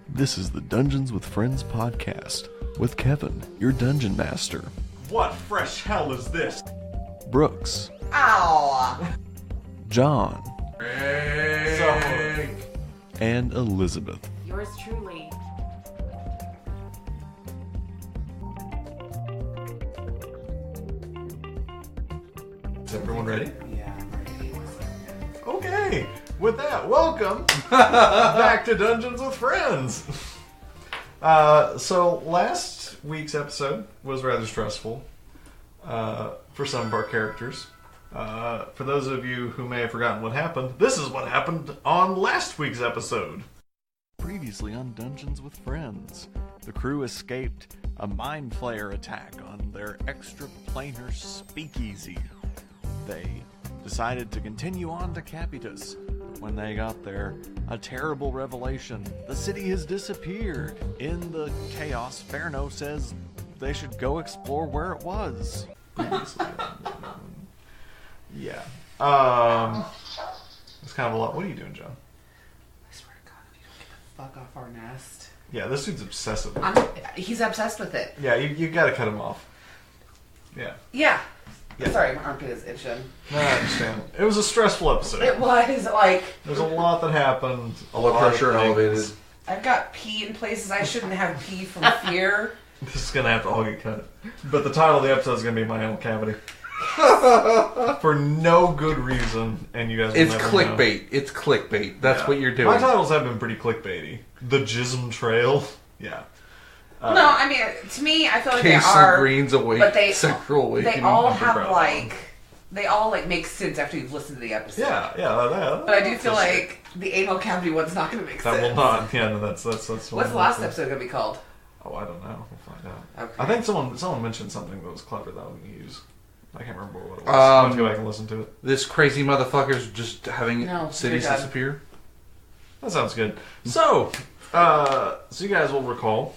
This is the Dungeons with Friends podcast with Kevin, your dungeon master. What fresh hell is this? Brooks. Ow! John. Hey. And Elizabeth. Yours truly. Is everyone ready? Yeah, I'm ready. Okay. With that, welcome back to Dungeons with Friends. So last week's episode was rather stressful for some of our characters. For those of you who may have forgotten what happened, this is what happened on last week's episode. Previously on Dungeons with Friends, the crew escaped a mind flayer attack on their extra-planar speakeasy. They decided to continue on to Capitus. When they got there, a terrible revelation. The city has disappeared. In the chaos, Ferno says they should go explore where it was. Yeah. It's kind of a lot. What are you doing, John? I swear to God, if you don't get the fuck off our nest. Yeah, this dude's obsessive. He's obsessed with it. Yeah, you gotta cut him off. Yeah. Yeah. Yeah. Sorry, my armpit is itching. No, I understand. It was a stressful episode. It was like... There's a lot that happened. Blood pressure elevated. I've got pee in places I shouldn't have pee from fear. This is gonna have to all get cut. But the title of the episode is gonna be My Anal Cavity. For no good reason, and you guys will It's never clickbait. know. It's clickbait. That's what you're doing. My titles have been pretty clickbaity. The Jism Trail. Yeah. No, I mean, to me, I feel like Case they are... of Green's Awake, but they, Sexual Awakening. They all have, Underground. like... They all, like, make sense after you've listened to the episode. Yeah. But I do feel like the anal cavity one's not going to make sense. That will not. Yeah, no, that's What's the last episode going to be called? Oh, I don't know. We'll find out. Okay. I think someone mentioned something that was clever that we can use. I can't remember what it was. I'll have to go back and listen to it. This crazy motherfucker's just having No, cities you're done. disappear. That sounds good. So you guys will recall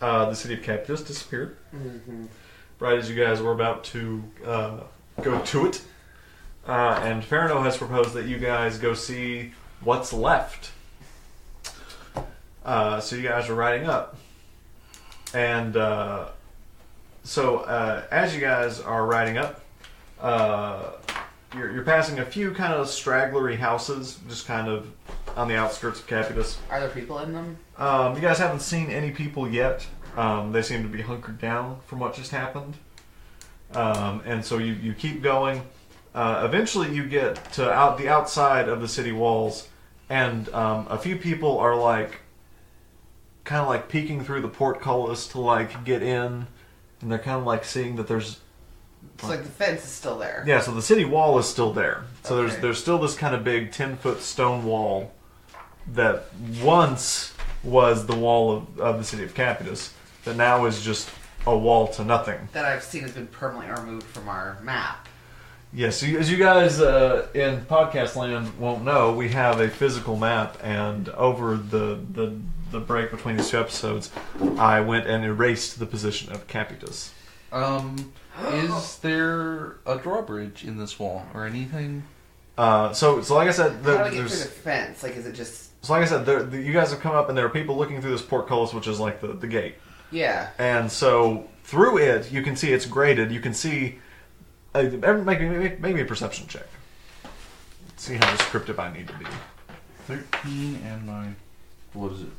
the city of Capitus disappeared. Mm-hmm. Right as you guys were about to go to it. And Ferno has proposed that you guys go see what's left. So you guys are riding up. And so as you guys are riding up, you're passing a few kind of stragglery houses, just kind of on the outskirts of Capitus. Are there people in them? You guys haven't seen any people yet. They seem to be hunkered down from what just happened. And so you keep going. Eventually you get to the outside of the city walls, and a few people are like kind of like peeking through the portcullis to like get in, and they're kind of like seeing that there's... It's like the fence is still there. Yeah, so the city wall is still there. So Okay. there's still this kind of big 10-foot stone wall that once was the wall of the city of Capitus, that now is just a wall to nothing. That I've seen has been permanently removed from our map. Yes, yeah, so as you guys in podcast land won't know, we have a physical map, and over the break between these two episodes, I went and erased the position of Capitus. Is there a drawbridge in this wall or anything? So like I said, How do we get through the fence? Like, is it just... So like I said, you guys have come up, and there are people looking through this portcullis, which is like the gate. Yeah. And so through it, you can see it's graded. You can see... Maybe a perception check. See how descriptive I need to be. 13 and 9. What is it?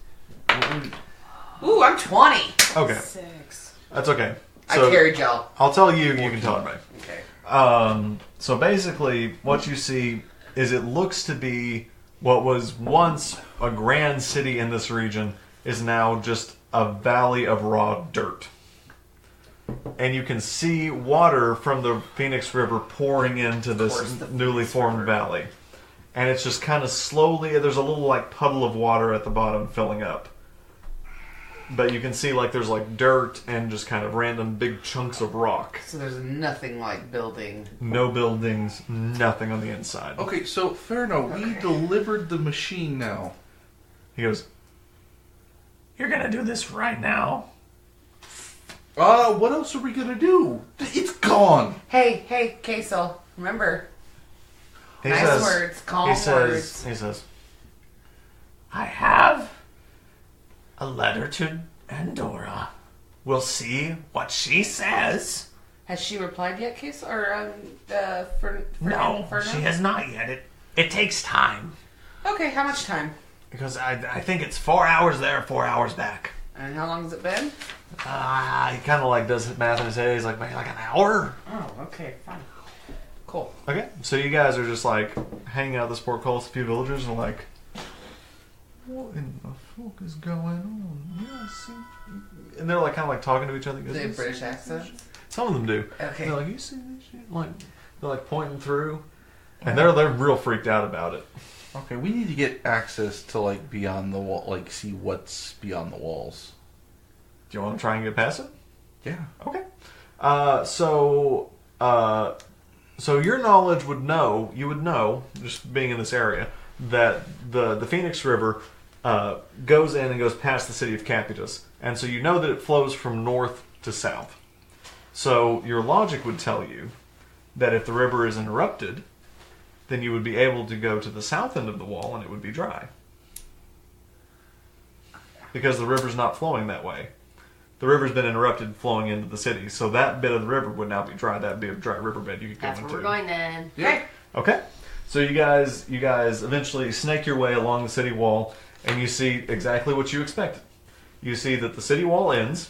Ooh, I'm 20. Okay. 6. That's okay. I So carried y'all. I'll tell you, you can tell everybody. Okay. So basically, what you see is it looks to be what was once a grand city in this region is now just a valley of raw dirt. And you can see water from the Phoenix River pouring into this newly formed valley. And it's just kind of slowly, there's a little like puddle of water at the bottom filling up. But you can see like there's like dirt and just kind of random big chunks of rock. So there's nothing like building. No buildings, nothing on the inside. Okay, so Ferno, we delivered the machine now. He goes, "You're gonna do this right now?" What else are we gonna do? It's gone. Hey, Kasel. Remember, Nice words, calm words. He says, I have a letter to Andorra. We'll see what she says. Has she replied yet, Kasel? Or No, Inferno? she has not yet. It takes time. Okay, how much time? Because I think it's 4 hours there, 4 hours back. And how long has it been? He kind of like does math in his head. He's like, maybe like an hour. Oh, okay, fine. Cool. Okay, so you guys are just like hanging out at this portcullis with a few villagers and like, what in the fuck is going on? Yeah, see, and they're like kind of like talking to each other. Do they have British accents? Some of them do. Okay. They're like, you see this shit? Like, they're like pointing through, and they're real freaked out about it. Okay, we need to get access to like beyond the wall, like see what's beyond the walls. Do you want to try and get past it? Yeah. Okay. So your knowledge would know, just being in this area, that the Phoenix River goes in and goes past the city of Capitus. And so you know that it flows from north to south. So your logic would tell you that if the river is interrupted, then you would be able to go to the south end of the wall and it would be dry. Because the river's not flowing that way. The river's been interrupted flowing into the city, so that bit of the river would now be dry. That'd be a dry riverbed you could go into. That's where we're going then. Okay. Okay. So you guys eventually snake your way along the city wall, and you see exactly what you expected. You see that the city wall ends.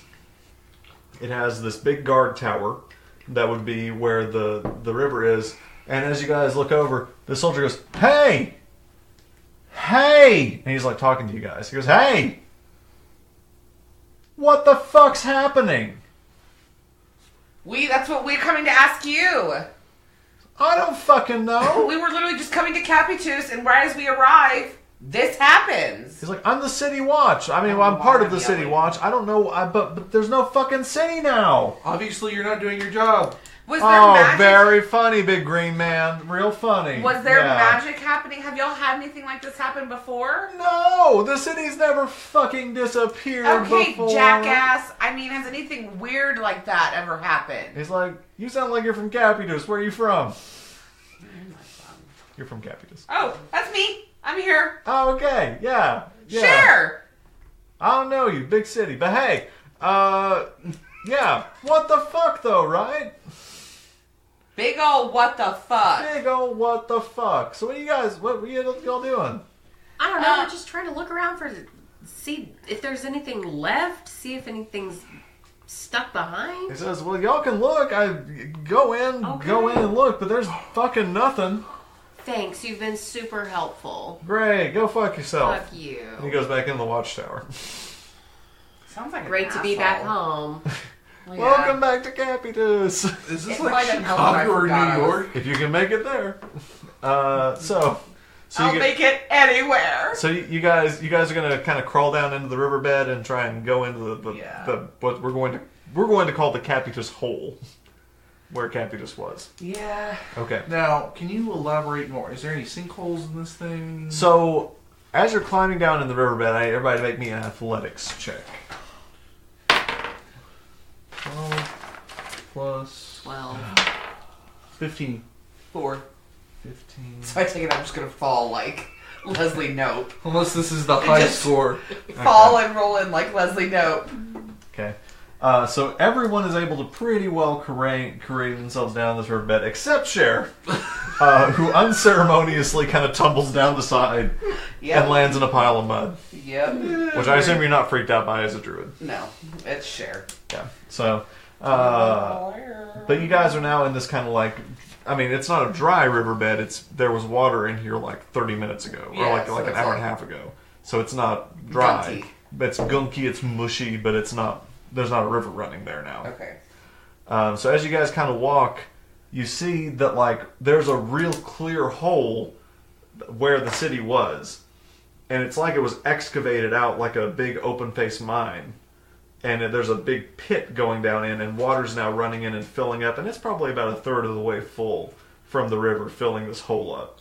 It has this big guard tower that would be where the river is. And as you guys look over, the soldier goes, "Hey! Hey!" And he's like talking to you guys. He goes, "Hey! What the fuck's happening?" That's what we're coming to ask you. I don't fucking know. We were literally just coming to Capitus, and right as we arrive, this happens. He's like, "I'm the city watch. I mean, I'm part of the city watch. I don't know, but there's no fucking city now." Obviously, you're not doing your job. Was there magic? Very funny, big green man. Real funny. Was there Yeah. magic happening? Have y'all had anything like this happen before? No, the city's never fucking disappeared Okay, before. jackass. I mean, has anything weird like that ever happened? He's like, "You sound like you're from Capitus. Where are you from?" You're from Capitus. Oh, that's me. I'm here. Oh, okay. Yeah. Cher. I don't know you, big city. But hey, yeah. What the fuck, though, right? Big ol' what the fuck? Big ol' what the fuck. So what were y'all doing? I don't know. We're just trying to look around see if there's anything left. See if anything's stuck behind. He says, "Well, y'all can look. Go in and look, but there's fucking nothing." Thanks. You've been super helpful. Great, go fuck yourself. Fuck you. And he goes back in the watchtower. Sounds like Great to be back home. Yeah. Welcome back to Capitus. Is this It like might have helped when I Chicago or forgot I New was- York? If you can make it there. So I'll make it anywhere. So you guys are gonna kind of crawl down into the riverbed and try and go into the what we're going to call the Capitus hole, where Capitus was. Yeah. Okay. Now, can you elaborate more? Is there any sinkholes in this thing? So as you're climbing down in the riverbed, everybody make me an athletics check. 12 plus 12. 15. 4. 15. So I take it I'm just gonna fall like Leslie Knope. Unless this is the high Just- score. Fall and roll in like Leslie Knope. Okay. So everyone is able to pretty well create themselves down this riverbed, except Cher, who unceremoniously kind of tumbles down the side and lands in a pile of mud. Yep. Which I assume you're not freaked out by as a druid. No, it's Cher. Yeah. So, but you guys are now in this kind of like, I mean, it's not a dry riverbed. There was water in here like 30 minutes ago, or Yeah, like so an it's hour like and a half ago. So it's not dry. gunky. It's gunky. It's mushy, but it's not. There's not a river running there now. Okay. So as you guys kind of walk, you see that like there's a real clear hole where the city was, and it's like it was excavated out like a big open face mine, and there's a big pit going down in, and water's now running in and filling up, and it's probably about a third of the way full from the river filling this hole up.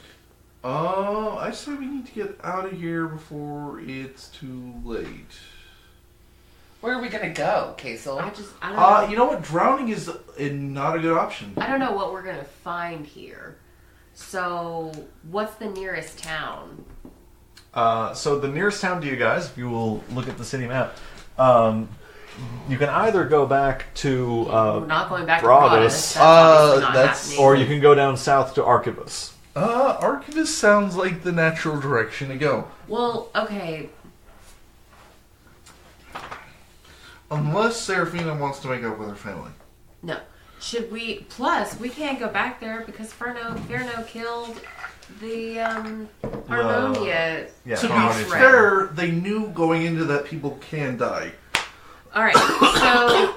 Oh, I say we need to get out of here before it's too late. Where are we gonna go, Kasel? I don't know. You know what? Drowning is not a good option. I don't know what we're gonna find here. So, what's the nearest town? So the nearest town to you guys, if you will look at the city map, you can either go back to We're not going back Bravos, to Bravos. That's obviously not that's- happening. or you can go down south to Archivus. Archivist sounds like the natural direction to go. Well, okay. Unless Serafina wants to make up with her family. No. Should we... Plus, we can't go back there because Ferno killed the, Harmonia. Yeah, To be Harmonia. fair, they knew going into that people can die. Alright, so...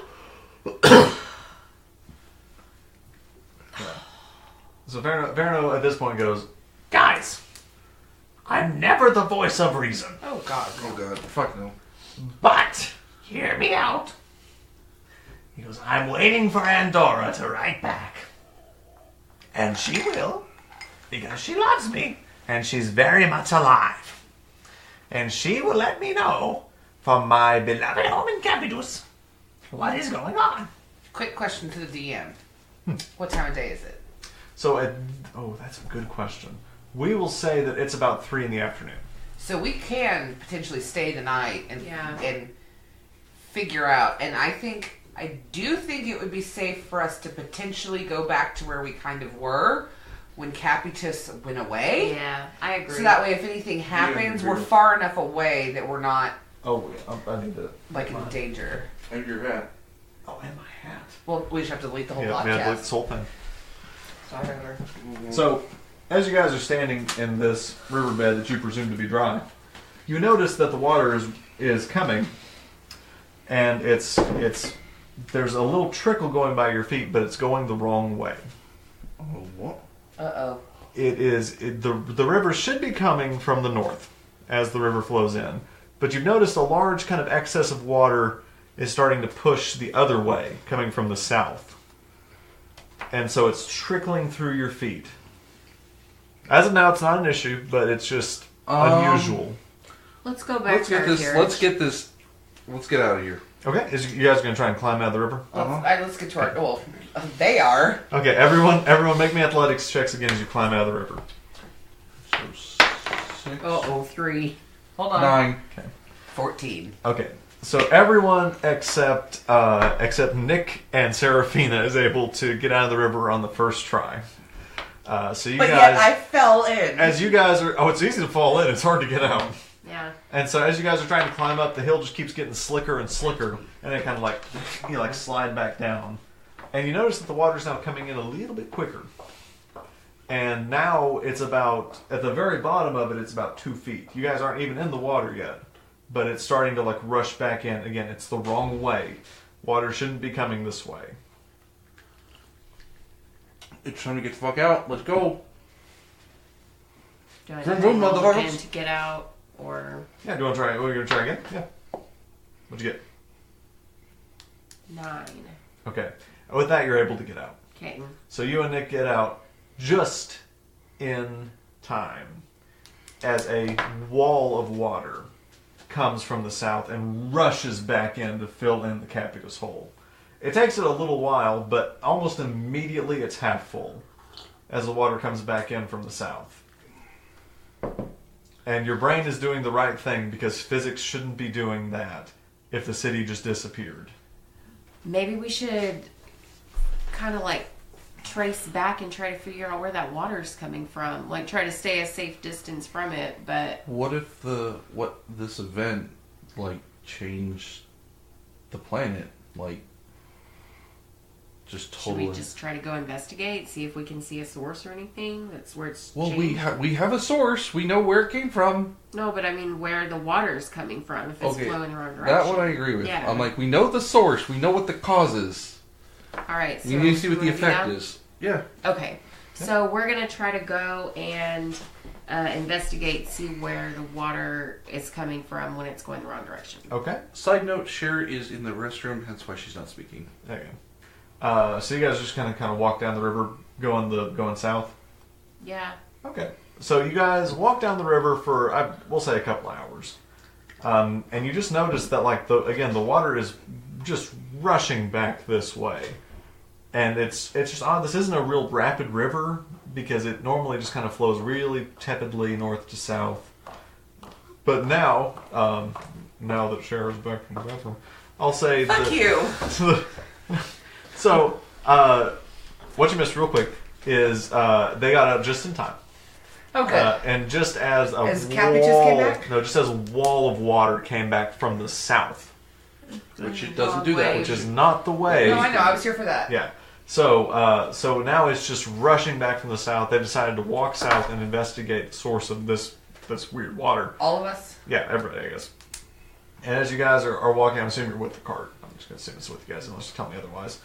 So Verno at this point goes, guys, I'm never the voice of reason, Oh God. Oh god, fuck no. but hear me out. He goes, I'm waiting for Andorra to write back. And she will, because she loves me, and she's very much alive. And she will let me know from my beloved home in Capitus what is going on. Quick question to the DM. What time of day is it? So, that's a good question. We will say that it's about 3 in the afternoon. So we can potentially stay the night and Yeah. and figure out. And I do think it would be safe for us to potentially go back to where we kind of were when Capitus went away. Yeah, I agree. So that way, if anything happens, agree. we're far enough away that we're not Oh, I need to... like in danger. And your hat. Oh, and my hat. Well, we just have to delete the whole Yeah, delete podcast. this whole thing. Sorry. So, as you guys are standing in this riverbed that you presume to be dry, you notice that the water is coming, and it's there's a little trickle going by your feet, but it's going the wrong way. Oh, what? Uh-oh. The river should be coming from the north as the river flows in, but you've noticed a large kind of excess of water is starting to push the other way, coming from the south. And so it's trickling through your feet. As of now, it's not an issue, but it's just unusual. Let's go back Let's to our get this. carriage. Let's get out of here. Okay, you guys going to try and climb out of the river? Let's get to our... Well, they are. Okay, everyone make me athletics checks again as you climb out of the river. So 6, Uh-oh, 3. Hold on. 9. 14. Okay, so everyone except Nick and Serafina is able to get out of the river on the first try. So you But guys, yet I fell in. as you guys are, it's easy to fall in. It's hard to get out. Yeah. And so as you guys are trying to climb up, the hill just keeps getting slicker and slicker, and then kind of like slide back down. And you notice that the water's now coming in a little bit quicker. And now it's about, at the very bottom of it, it's about 2 feet. You guys aren't even in the water yet, but it's starting to rush back in. Again, it's the wrong way. Water shouldn't be coming this way. It's time to get the fuck out. Let's go. Do I Vroom, need vroom, to roll motherfuckers. again to get out, or Yeah, do you want to try? We're going to try again? Yeah. What'd you get? 9? Okay. With that, you're able to get out. Okay. So you and Nick get out just in time as a wall of water comes from the south and rushes back in to fill in the Capitus hole. It takes it a little while, but almost immediately it's half full as the water comes back in from the south. And your brain is doing the right thing because physics shouldn't be doing that if the city just disappeared. Maybe we should kind of trace back and try to figure out where that water's coming from. Try to stay a safe distance from it, but... What if this event changed the planet? Just totally. Should we just try to go investigate, see if we can see a source or anything? That's where it's Well, changed. we have a source. We know where it came from. No, but I mean where the water's coming from, if it's Okay, flowing in the wrong direction. That one I agree with. Yeah. I'm we know the source. We know what the cause is. Alright, so... We need to see what the you wanna do effect that? is. Yeah. Okay, so we're going to try to go and investigate, see where the water is coming from when it's going the wrong direction. Okay. Side note, Cher is in the restroom, hence why she's not speaking. There you go. So you guys just kind of walk down the river, going south. Yeah. Okay. So you guys walk down the river for we'll say a couple hours, and you just notice that the water is just rushing back this way, and it's just odd. This isn't a real rapid river, because it normally just kind of flows really tepidly north to south. But now, now that Cher is back from the bathroom, I'll say Fuck you! So, what you missed real quick is they got out just in time. Okay. And just as Cappy just came back? No, just as a wall of water came back from the south, Which it doesn't do that. which is not the way. No, I know. I was here for that. Yeah. So now it's just rushing back from the south. They decided to walk south and investigate the source of this weird water. All of us? Yeah, everybody, I guess. And as you guys are walking, I'm assuming you're with the cart. I'm just going to assume it's with you guys unless you tell me otherwise.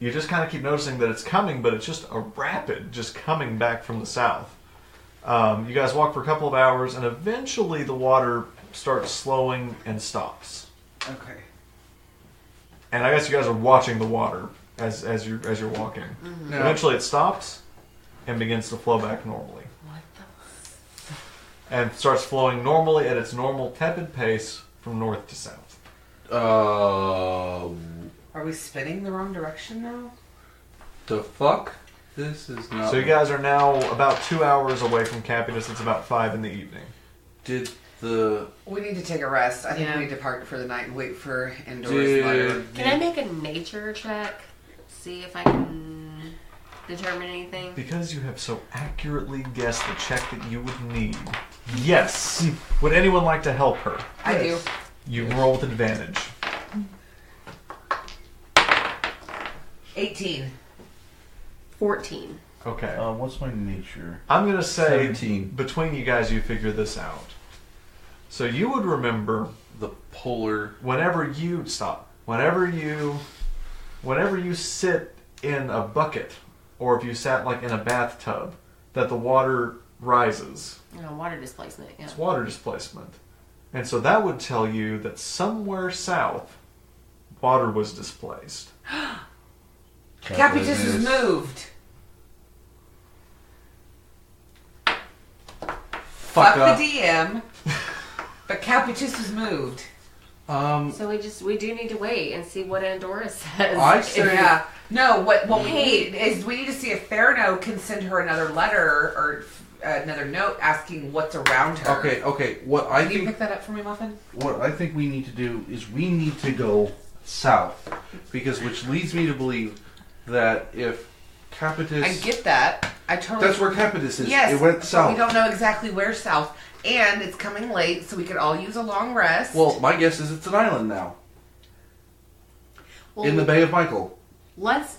You just kind of keep noticing that it's coming, but it's just a rapid just coming back from the south. You guys walk for a couple of hours, and eventually the water starts slowing and stops. Okay. And I guess you guys are watching the water as you're walking. Mm-hmm. Yeah. Eventually it stops and begins to flow back normally. What the? And starts flowing normally at its normal tepid pace from north to south. Are we spinning the wrong direction now? The fuck? This is not... So you guys are now about 2 hours away from Capitus. It's about 5 in the evening. Did the... We need to take a rest. I think Yeah. we need to park for the night and wait for Endor's Did- letter. Can I make a nature check? See if I can determine anything? Because you have so accurately guessed the check that you would need. Yes! Would anyone like to help her? I do. You roll with advantage. 18. 14. Okay. what's my nature? I'm going to say 17. between you guys you figure this out. So you would remember The polar... whenever you sit in a bucket or if you sat like in a bathtub that the water rises. Water displacement, yeah. It's water displacement. And so that would tell you that somewhere south water was displaced. Capitus has moved. Fuck up. the DM. But Capitus has moved. So we do need to wait and see what Andorra says. I say... Yeah. No, what we need is we need to see if Theranos can send her another letter or another note asking what's around her. Okay. What I Can you think... pick that up for me, Muffin? What I think we need to do is we need to go south. Because which leads me to believe that if Capitus... I get that. I totally... That's where Capitus is. Yes, It went but south. we don't know exactly where south. And it's coming late, so we could all use a long rest. Well, my guess is it's an island now. Well, In the Bay of Michael. Let's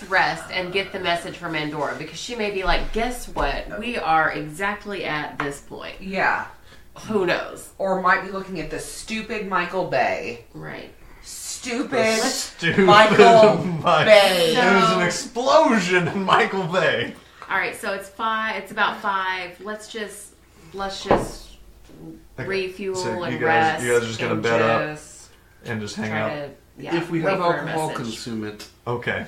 rest and get the message from Andorra because she may be like, guess what? We are exactly at this point. Yeah. Who knows? Or might be looking at the stupid Michael Bay. Right. Stupid Stupid Michael Bay. There was an explosion in Michael Bay. All right, so it's 5. It's about 5. Let's just Okay. refuel So and you rest. guys are just gonna and bed up just and just hang try out. to, yeah, If we wait have for a alcohol, message. consume it. Okay.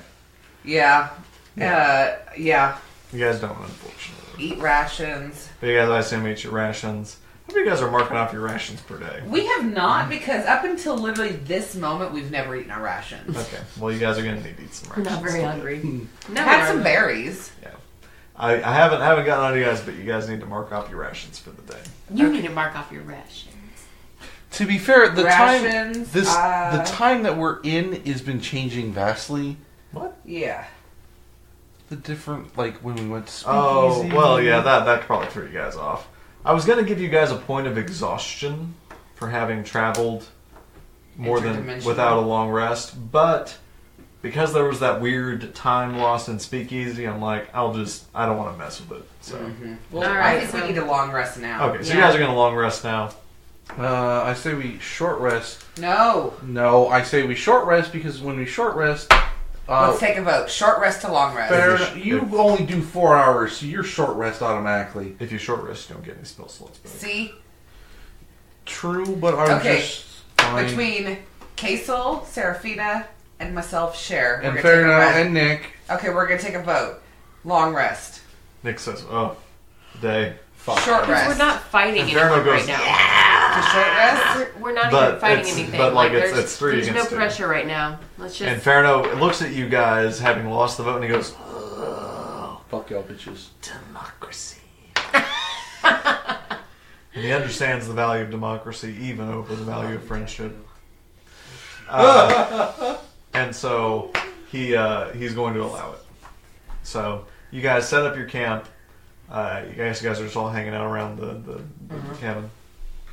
Yeah. Yeah. Yeah. You guys don't, unfortunately. Eat rations. But you guys, I assume, eat your rations. How many of you guys are marking off your rations per day? We have not, because up until literally this moment, we've never eaten our rations. Okay. Well, you guys are going to need to eat some We're rations. not very hungry. No, Had some berries. Yeah. I haven't gotten on to you guys, but you guys need to mark off your rations for the day. You need to mark off your rations. To be fair, the Rations, the time that we're in has been changing vastly. What? Yeah. The different, like when we went to Speakeasy. Oh, well, yeah, that probably threw you guys off. I was going to give you guys a point of exhaustion for having traveled more than Interdimensional. without a long rest, but because there was that weird time lost in Speakeasy, I'm like, I don't want to mess with it. So Well, All I right, think so- we need a long rest now. okay, so Yeah. you guys are going to long rest now. I say we short rest. No. No, I say we short rest because when we short rest, Let's take a vote. Short rest to long rest. fair, If you- you only do 4 hours, so you're short rest automatically. If you short rest, you don't get any spell slots back. See? True, but I'm Okay, just fine. Between Kasel, Serafina, and myself, Cher, And we're gonna take a Farina rest. and Nick. Okay, we're gonna take a vote. Long rest. Nick says, "Oh, day." Fuck. Short Because rest. we're not fighting And anyone Verno right goes, now. To short rest? We're not But even fighting it's- anything. but, like, it's- there's, it's 3 there's no against 2. pressure right now. Let's just. And Farno looks at you guys having lost the vote, and he goes, Fuck y'all bitches. Democracy. And he understands the value of democracy even over the value of friendship. And so he's going to allow it. So you guys set up your camp. You guys are just all hanging out around the cabin.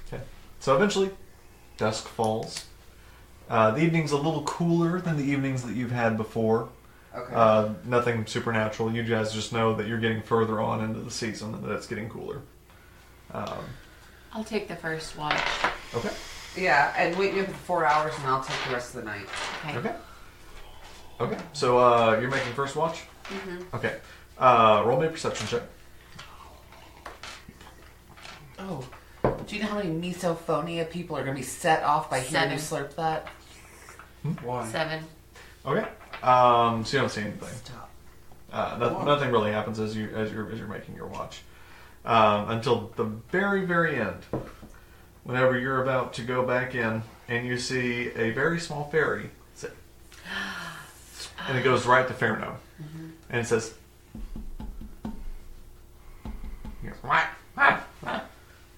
Okay. So eventually, dusk falls. The evening's a little cooler than the evenings that you've had before. Okay. Nothing supernatural. You guys just know that you're getting further on into the season and that it's getting cooler. I'll take the first watch. Okay. Yeah, and wake me up for 4 hours, and I'll take the rest of the night. Okay. Okay. So you're making first watch? Mm-hmm. Okay. Roll me a perception check. Oh. Do you know how many misophonia people are going to be set off by hearing you slurp that? Why? 7. Okay. So you don't see anything. Stop. Nothing really happens as you're making your watch. Until the very, very end. Whenever you're about to go back in and you see a very small fairy sit. And it goes right to Ferno. Mm-hmm. And it says,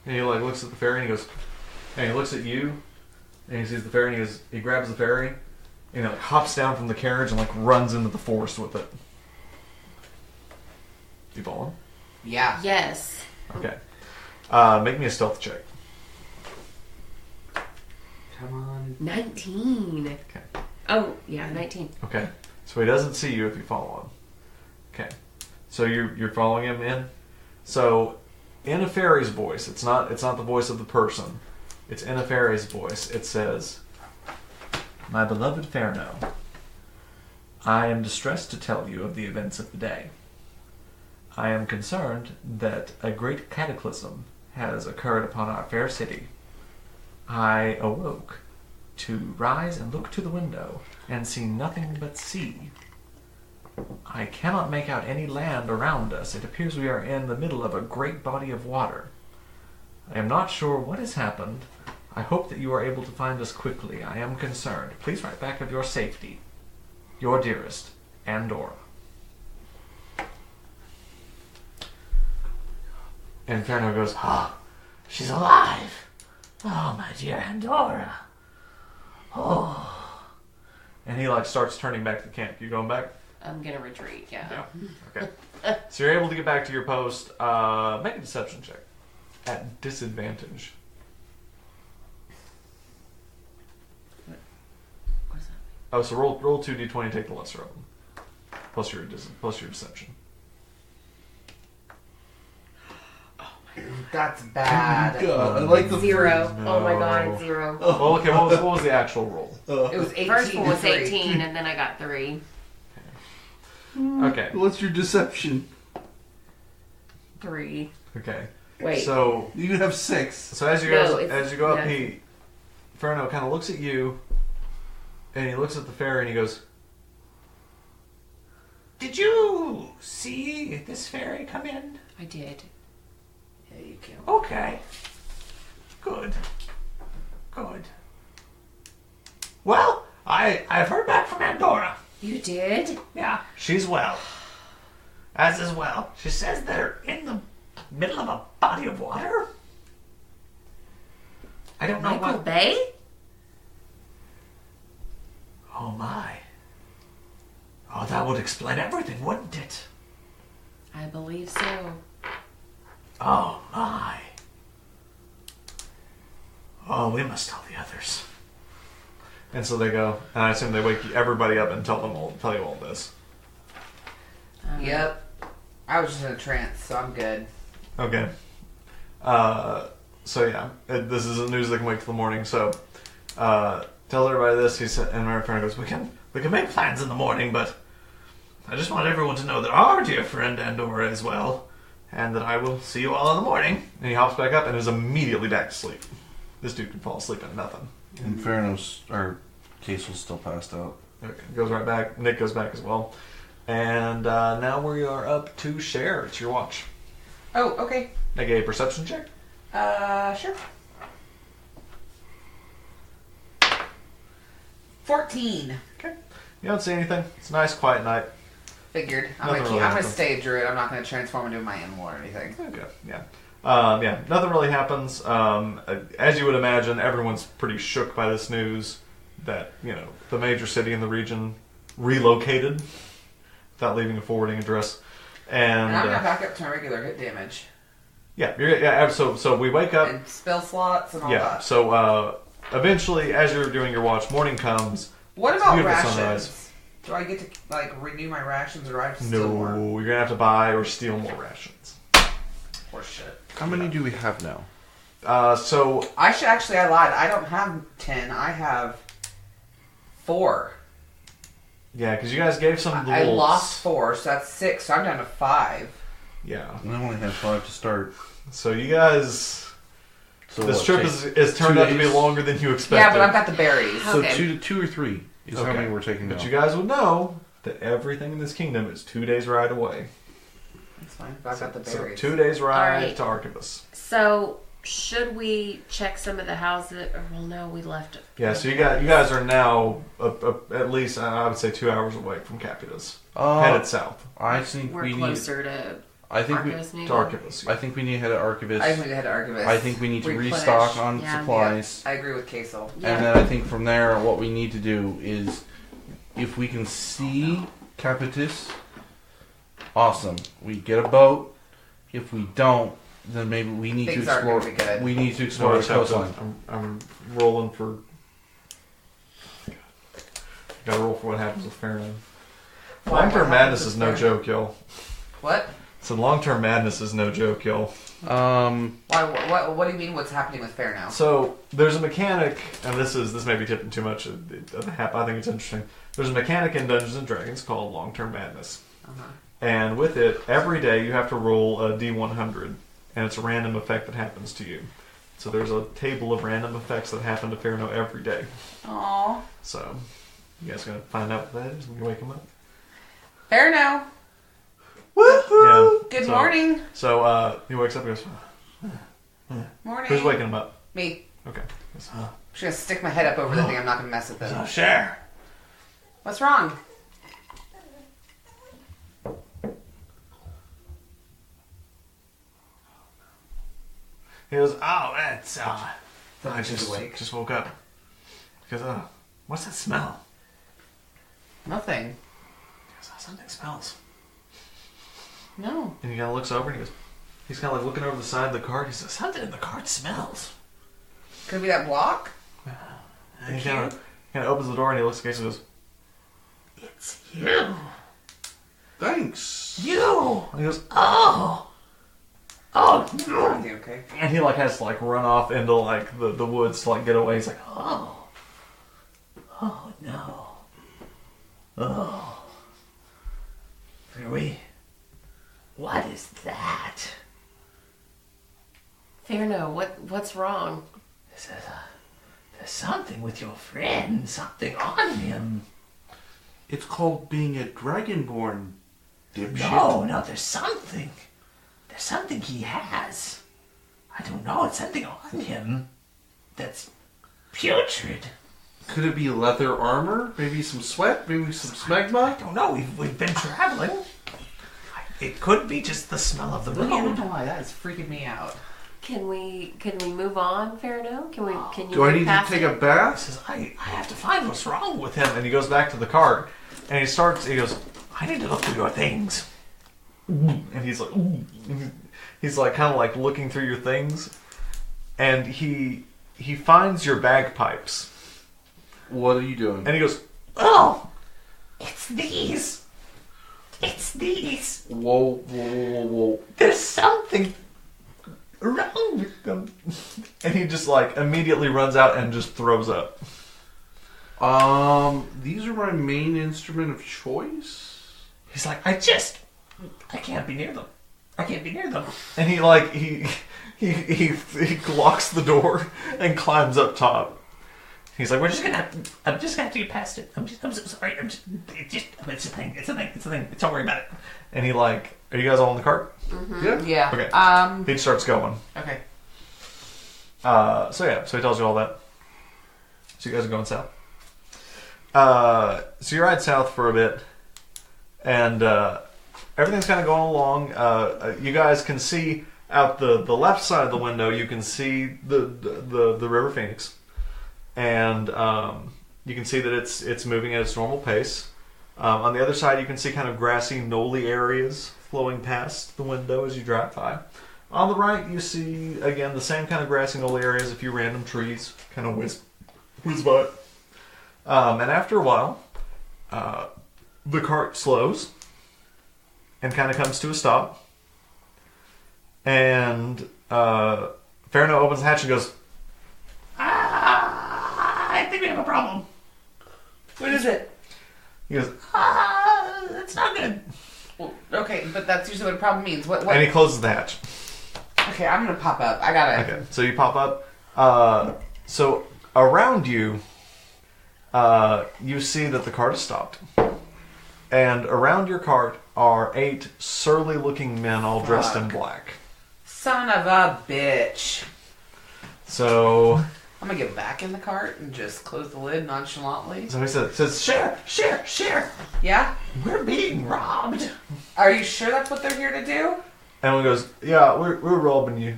and he like looks at the fairy and he goes, and he looks at you and he sees the fairy and he grabs the fairy and he like hops down from the carriage and like runs into the forest with it. You following? Yeah. Yes. Okay. Make me a stealth check. Come on. 19. Okay. Oh, yeah, 19. Okay. So he doesn't see you if you follow him. Okay. So you're following him in. So in a fairy's voice, it's not the voice of the person. It's in a fairy's voice. It says, "My beloved Ferno, I am distressed to tell you of the events of the day. I am concerned that a great cataclysm has occurred upon our fair city. I awoke to rise and look to the window and see nothing but sea. I cannot make out any land around us. It appears we are in the middle of a great body of water. I am not sure what has happened. I hope that you are able to find us quickly. I am concerned. Please write back of your safety. Your dearest, Andorra." And Ferno goes, "Ah, she's alive. Oh, my dear Andorra. Oh." And he like starts turning back to the camp. You going back? I'm going to retreat, yeah. Okay. So you're able to get back to your post. Make a deception check. At disadvantage. What's that? Oh, so roll 2d20, take the lesser of them. Plus your deception. That's bad. God, I like the 0. No. Oh my god, 0. Well, okay, what was the actual roll? It was 18 First one to was 3. 18, and then I got 3. Okay. What's your deception? 3. Okay. Wait. So You have 6. So as you No, guys, it's- as you go up, yeah. Ferno kind of looks at you, and he looks at the fairy, and he goes, "Did you see this fairy come in?" I did. Yeah, you can. Okay. Good. Well, I've heard back from Andorra. You did? Yeah, she's well. As is well. She says they're in the middle of a body of water. I don't know Michael what. Bay? Oh my. Oh, that would explain everything, wouldn't it? I believe so. Oh my. Oh, we must tell the others. And so they go, and I assume they wake everybody up and tell you all this. Yep. I was just in a trance, so I'm good. Okay. So yeah, this isn't news that can wait till the morning. So tell everybody this. He said, and my friend goes, we can make plans in the morning, but I just want everyone to know that our dear friend Andorra is well, and that I will see you all in the morning. And he hops back up and is immediately back to sleep. This dude can fall asleep at nothing. Inferno's, or Kasel's still passed out. Okay, goes right back. Nick goes back as well. And now we are up to Cher. It's your watch. Oh, okay. Make a perception check. Sure. 14. Okay. You don't see anything. It's a nice, quiet night. Figured. I'm Nothing gonna really I'm gonna happens. stay a druid. I'm not gonna transform into my animal or anything. Okay, yeah. Yeah, nothing really happens. As you would imagine, everyone's pretty shook by this news that, the major city in the region relocated without leaving a forwarding address. And I'm gonna back up to my regular hit damage. So we wake up. And spell slots and all Yeah, that. so eventually, as you're doing your watch, morning comes. What It's about beautiful rations? sunrise. Do I get to renew my rations, or do I have to No, steal more? you're going to have to buy or steal more rations. Or shit. How many do we have now? So I lied. I don't have 10. I have 4. yeah, because you guys gave some of the I wolves. lost 4, so that's 6. So I'm down to 5. Yeah. I only had 5 to start. So you guys, So this what, trip take is turned 2 out to be days? longer than you expected. Yeah, but I've got the berries. So Okay. two or three is how many we're taking now. But you guys would know that everything in this kingdom is 2 days ride away. That's fine. I've got the So berries. 2 days ride Alright. to Archivus. So, should we check some of the houses? Or, well, no, we left. Yeah, so you guys are now at least I would say 2 hours away from Capitas, headed south I think We're we need. closer to I think we. Archivus, maybe? to Archivus. I think we need to head to Archivist. I think we head to Archivist. I think we need to Replenish. restock on Yeah. supplies. I agree with Kasel. Yeah. And then I think from there, what we need to do is, if we can see Capitis, awesome. We get a boat. If we don't, then maybe we need Things to aren't explore. gonna be good. We need to So explore I the just have to- coastline. I'm rolling for. Gotta roll for what happens with Fahrenheit. Why- Long-term what madness happens is with no Fahrenheit? joke, y'all. What? So long-term madness is no joke, y'all. Why? What do you mean? What's happening with Fair now? So there's a mechanic, and this may be tipping too much of the hat. I think it's interesting. There's a mechanic in Dungeons and Dragons called long-term madness, and with it, every day you have to roll a D100, and it's a random effect that happens to you. So there's a table of random effects that happen to Fairno every day. Aww. So you guys gonna find out what that is when you wake him up. Fair now. Yeah. Good So- morning. So he wakes up and goes, Morning. "Who's waking him up?" Me. Okay. He goes, I'm just gonna stick my head up over the thing. I'm not gonna mess with it. "Oh, Cher." What's wrong? He goes, "Oh, it's I Something's awake. just woke up." He goes, "What's that smell?" Nothing. He goes, "Something smells." No. And he kind of looks over and he goes, he's kind of like looking over the side of the cart. He says, "Something in the cart smells." Could it be that block? And he kind of opens the door and he looks at Casey and goes, "It's you. Thanks. You." And he goes, "Oh. Oh, no." Are you okay? And he has to run off into the woods to get away. He's like, "Oh. Oh, no. Oh. What is that?" Fairno, what's wrong? He says, "There's something with your friend, something on him." It's called being a dragonborn, dipshit. No, there's something. There's something he has. I don't know, it's something on him that's putrid. Could it be leather armor? Maybe some sweat? Maybe some I smegma? don't know, we've been traveling. It could be just the smell of the I don't road. know why that is freaking me out. Can we move on, Fairno? Can you Do I move need to past take it? a He bath? says, I have to find what's wrong with him. And he goes back to the cart and he goes, "I need to look through your things." And he's like, "Ooh." He's kind of looking through your things, and he finds your bagpipes, What are you doing? and he goes, "Oh, it's these. It's these. Whoa, whoa, whoa, whoa. There's something wrong with them." And he just immediately runs out and just throws up. These are my main instrument of choice? He's like, I can't be near them. I can't be near them. And he locks the door and climbs up top. He's like, I'm just gonna have to get past it. I'm so sorry. It's a thing. Don't worry about it. And are you guys all in the cart? Yeah. Yeah. Okay. He starts going. Okay. So he tells you all that. So you guys are going south. So you ride south for a bit, And everything's kind of going along. You guys can see out the left side of the window. You can see the River Phoenix, and you can see that it's moving at its normal pace. On the other side, you can see kind of grassy, knolly areas flowing past the window as you drive by. On the right, you see again the same kind of grassy, knolly areas. A few random trees kind of whiz by. And after a while, the cart slows and kind of comes to a stop. And Farno opens the hatch and goes, I think we have a problem. What is it? He goes, it's not good. Well, okay, but that's usually what a problem means. What? And he closes the hatch. Okay, I'm gonna pop up. I gotta. Okay, so you pop up. So around you, you see that the cart has stopped. And around your cart are 8 surly-looking men all dressed in black. Son of a bitch. So I'm gonna get back in the cart and just close the lid nonchalantly. he says, Cher, Yeah? we're being robbed. Are you sure that's what they're here to do? And one goes, yeah, we're robbing you.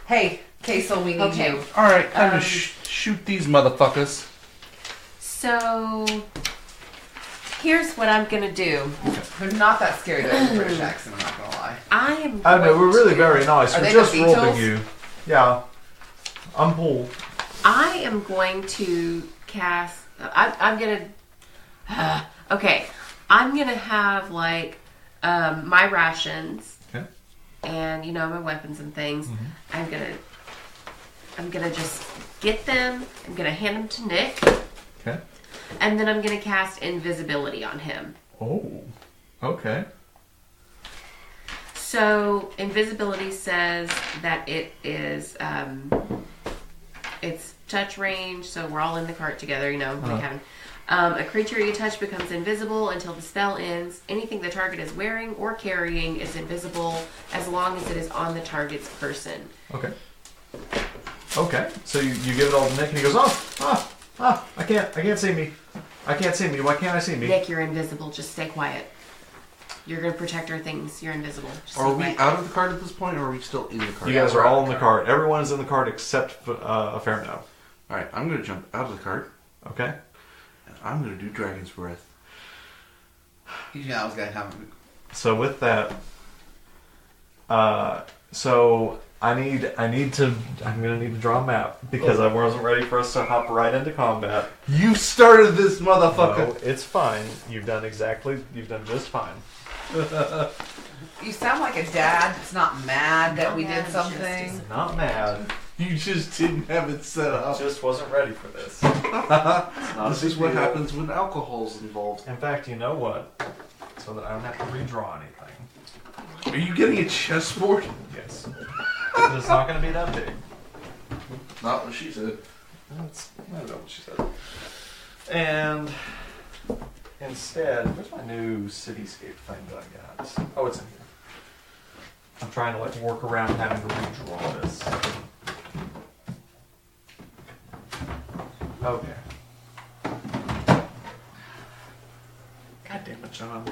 Hey, Kasel, we need Okay. you. Alright, time to shoot these motherfuckers. So here's what I'm gonna do. They're not that scary though with a British accent, I'm not gonna lie. I am. I know, going we're really to- very nice. Are We're they just the robbing Beatles? you. Yeah. I'm Paul. I am going to cast. I'm gonna. Okay, I'm gonna have like my rations. Okay. And my weapons and things. Mm-hmm. I'm gonna just get them. I'm gonna hand them to Nick, Okay. and then I'm gonna cast invisibility on him. Oh. Okay. So invisibility says that it is it's touch range. So we're all in the cart together. Like having. A creature you touch becomes invisible until the spell ends. Anything the target is wearing or carrying is invisible as long as it is on the target's person. Okay. Okay. So you give it all to Nick, and he goes, I can't see me. I can't see me. Why can't I see me? Nick, you're invisible. Just stay quiet. You're going to protect our things. You're invisible. Just Are stay we quiet. out of the cart at this point, or are we still in the cart? You guys are all in the cart. Everyone is in the cart except Farno. Alright, I'm going to jump out of the cart, Okay. and I'm going to do Dragon's Breath. I was gonna have So with that, so I'm gonna need to draw a map because I wasn't ready for us to hop right into combat. You started this motherfucker! No, it's fine. You've done just fine. You sound like a dad that's not mad that we did Mad, something. just Not mad. You just didn't have it set up. Just wasn't ready for this. This is what happens when alcohol's involved. In fact, you know what? So that I don't have to redraw anything. Are you getting a chessboard? Yes. It's not going to be that big. Not what she said. I don't know what she said. And instead, where's my new cityscape thing that I got? Oh, it's in here. I'm trying to work around having to redraw this. Okay. God damn it, John.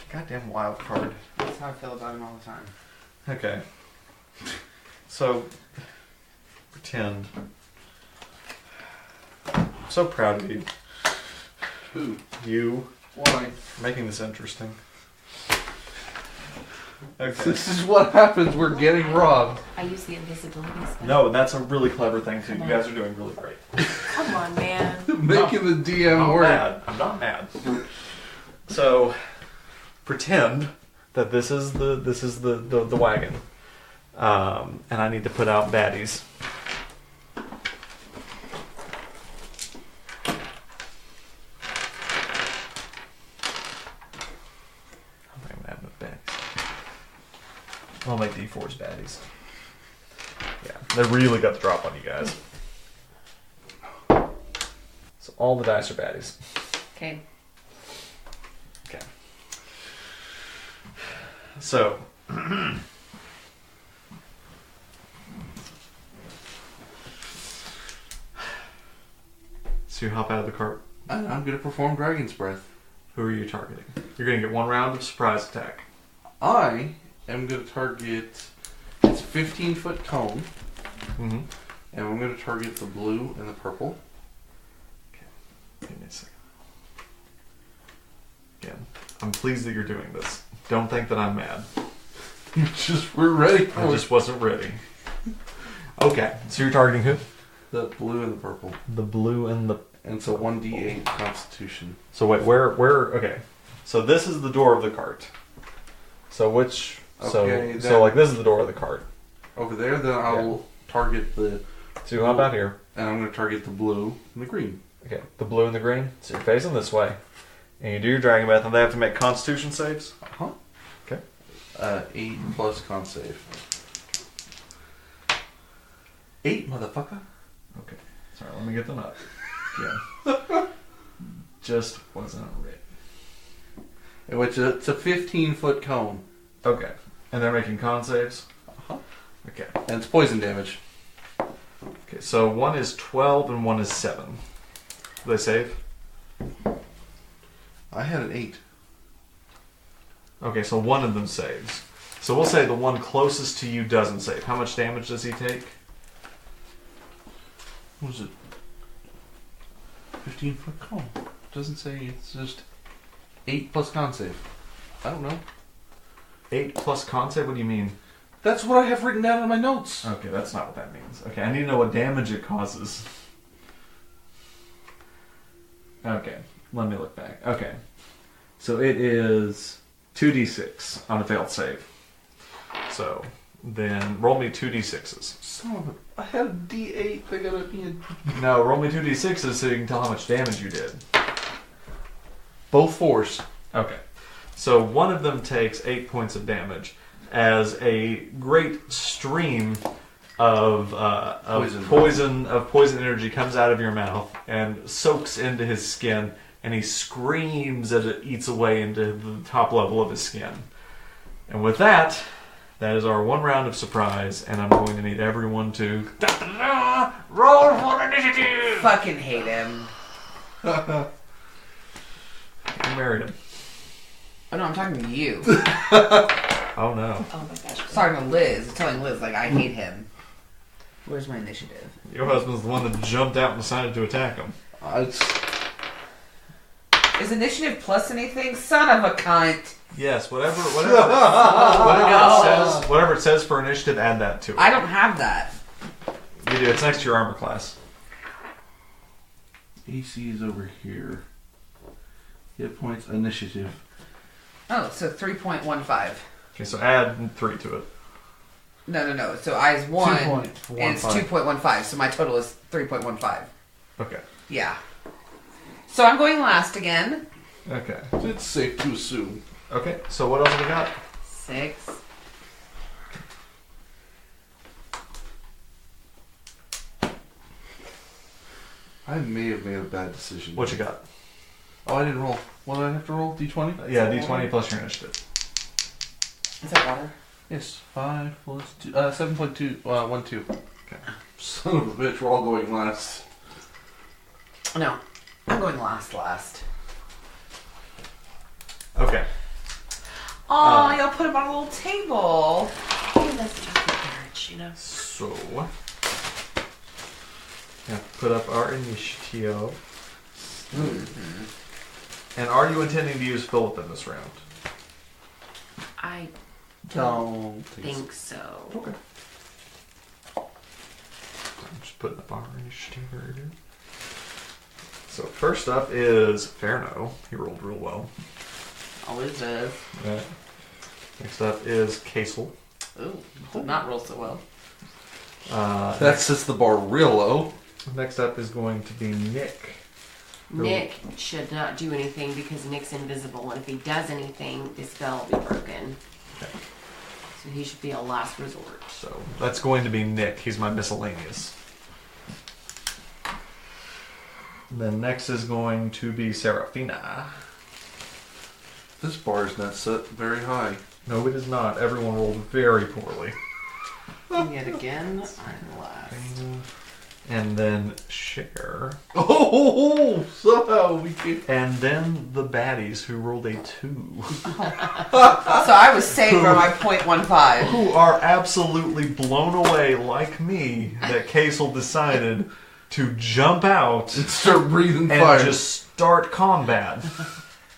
Goddamn wild card. That's how I feel about him all the time. Okay. So, pretend. I'm so proud of you. Who? You Why? making this interesting. Okay. This is what happens. We're getting robbed. I use the invisibility spell. No, that's a really clever thing too. You guys are doing really great. Come on, man. Making the DM I'm work. mad. I'm not mad. So, pretend that this is the wagon, and I need to put out baddies. I'm not gonna have enough baddies. I'll make D4s baddies. Yeah, they really got the drop on you guys. So all the dice are baddies. Okay. Okay. So, so you hop out of the cart. And I'm going to perform Dragon's Breath. Who are you targeting? You're going to get 1 round of surprise attack. I am going to target... It's a 15-foot cone. Mm-hmm. And I'm going to target the blue and the purple. Okay. Give me a second. Again, I'm pleased that you're doing this. Don't think that I'm mad. We're ready. I just wasn't ready. Okay, so you're targeting who? The blue and the purple. The blue and the... And it's a 1d8 Constitution. So wait, where... Okay. So this is the door of the cart. So which... Okay, so like this is the door of the cart. Over there, then I'll target the... So you hop out here. And I'm going to target the blue and the green. Okay, the blue and the green. So you're facing this way. And you do your dragon breath, and they have to make constitution saves. Uh-huh. Okay. 8 plus con save. 8, motherfucker. Okay. Sorry, let me get them up. Yeah. Just wasn't ready. Which it's a 15-foot cone. Okay. And they're making con saves? Uh-huh. Okay. And it's poison damage. Okay, so one is 12 and one is 7. Do they save? I had an 8. Okay, so one of them saves. So we'll say the one closest to you doesn't save. How much damage does he take? What was it? 15-foot cone. Doesn't say, it's just 8 plus con save. I don't know. 8 plus con save? What do you mean? That's what I have written down in my notes. Okay, that's not what that means. Okay, I need to know what damage it causes. Okay, let me look back. Okay, so it is 2d6 on a failed save. So then roll me 2d6s. Son of a... I had a d8. I gotta be a... No, roll me 2d6s so you can tell how much damage you did. Both 4s. Okay, so one of them takes 8 points of damage as a great stream of poison energy comes out of your mouth and soaks into his skin, and he screams as it eats away into the top level of his skin. And with that, that is our 1 round of surprise, and I'm going to need everyone to roll for initiative. Fucking hate him. You married him. Oh no, I'm talking to you. Oh no. Oh my gosh. Sorry to Liz. I'm telling Liz, like, I hate him. Where's my initiative? Your husband's the one that jumped out and decided to attack him. Is initiative plus anything? Son of a cunt. Yes, whatever it says for initiative, add that to it. I don't have that. You do. It's next to your armor class. AC is over here. Hit points, initiative. Oh, so 3.15. Okay, so add 3 to it. No. So I is 1, 2.15. and it's 2.15. So my total is 3.15. Okay. Yeah. So I'm going last again. Okay. It's safe to assume. Okay, so what else have we got? 6. I may have made a bad decision. What you got? Oh, I didn't roll. What did I have to roll? D20? Yeah, d20 plus your initiative. Is that water? Yes, 5 plus 2. 7.2. 1, 2. Okay. Son of a bitch, we're all going last. No. I'm going last. Okay. Oh, y'all put him on a little table. Oh, that's chocolate carriage, you know. So, yeah, put up our initiative. Mm-hmm. And are you intending to use Philip in this round? I Don't think so. Okay. I'm just putting up our initiative right here. So first up is Ferno. He rolled real well. Always does. Right. Next up is Kasel. Ooh, did not roll so well. That sets the bar real low. Next up is going to be Nick. Nick should not do anything because Nick's invisible, and if he does anything, the spell will be broken. Okay. So he should be a last resort. So that's going to be Nick. He's my miscellaneous. Then next is going to be Serafina. This bar is not set very high. No, it is not. Everyone rolled very poorly. Yet again, I'm last. and then Cher, Oh, somehow we can. and then the baddies who rolled a 2. So I was saved by my .15. Who are absolutely blown away, like me, that Kasel decided to jump out And start breathing and fire. just start combat.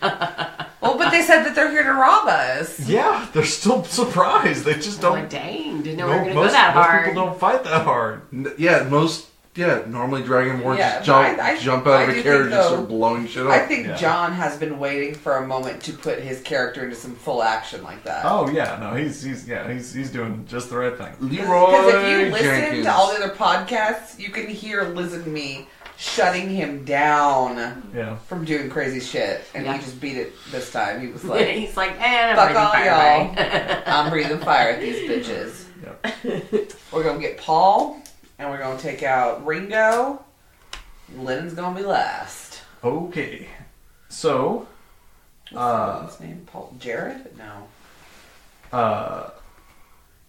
Well, but they said that they're here to rob us. Yeah, they're still surprised. They just Oh, don't. dang. Didn't know we were going to go most, that most hard. people don't fight that hard. Normally Dragonborn Yeah, just jump out of I a do carriage think, and though, start blowing shit up. I think Yeah. John has been waiting for a moment to put his character into some full action like that. Oh yeah, no, he's doing just the right thing. Leroy Because if you listen Jenkins. to all the other podcasts, you can hear Liz and me shutting him down Yeah. from doing crazy shit, and Yeah. he just beat it this time. He was like, He's like, I'm "Fuck breathing all fire, y'all, bye." I'm breathing fire at these bitches." Yep. We're gonna get Paul, and we're gonna take out Ringo. Lynn's gonna be last. Okay. So, What's his name? Paul Jared? No.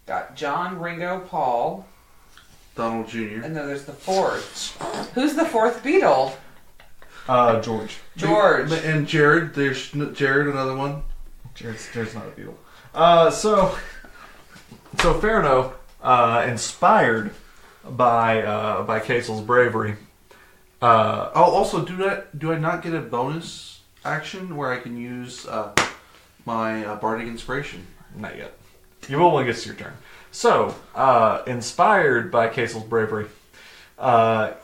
Got John, Ringo, Paul, Donald Jr. and then there's the fourth. Who's the fourth Beatle? George. George. And Jared. There's Jared, another one. Jared's not a beetle. So Ferno, inspired by Kasel's bravery. Also, do I not get a bonus action where I can use my bardic inspiration? Not yet. You will when it gets to your turn. So, inspired by Kasel's bravery,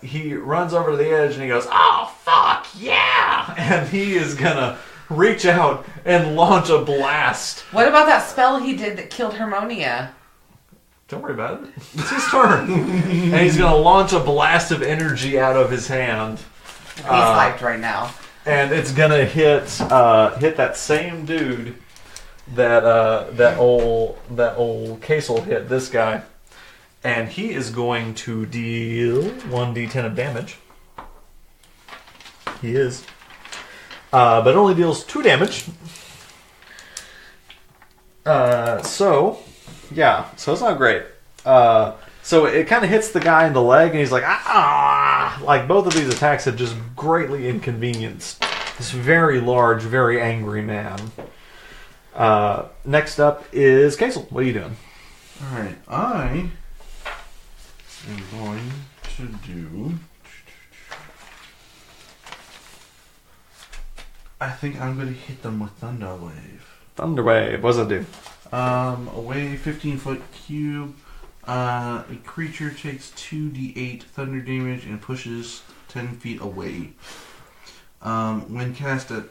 he runs over to the edge and he goes, "Oh, fuck, yeah!" And he is gonna reach out and launch a blast. What about that spell he did that killed Harmonia? Don't worry about it. It's his turn. And he's gonna launch a blast of energy out of his hand. He's hyped right now. And it's gonna hit that same dude that old Kasel hit this guy, and he is going to deal 1d10 of damage. He is, but it only deals 2 damage. So it's not great. So it kind of hits the guy in the leg, and he's like, ah! Like both of these attacks have just greatly inconvenienced this very large, very angry man. Next up is Kasel. What are you doing? Alright, I am going to do... I think I'm going to hit them with Thunder Wave. Thunderwave. What does it do? Away 15-foot cube. A creature takes 2d8 thunder damage and pushes 10 feet away. When cast at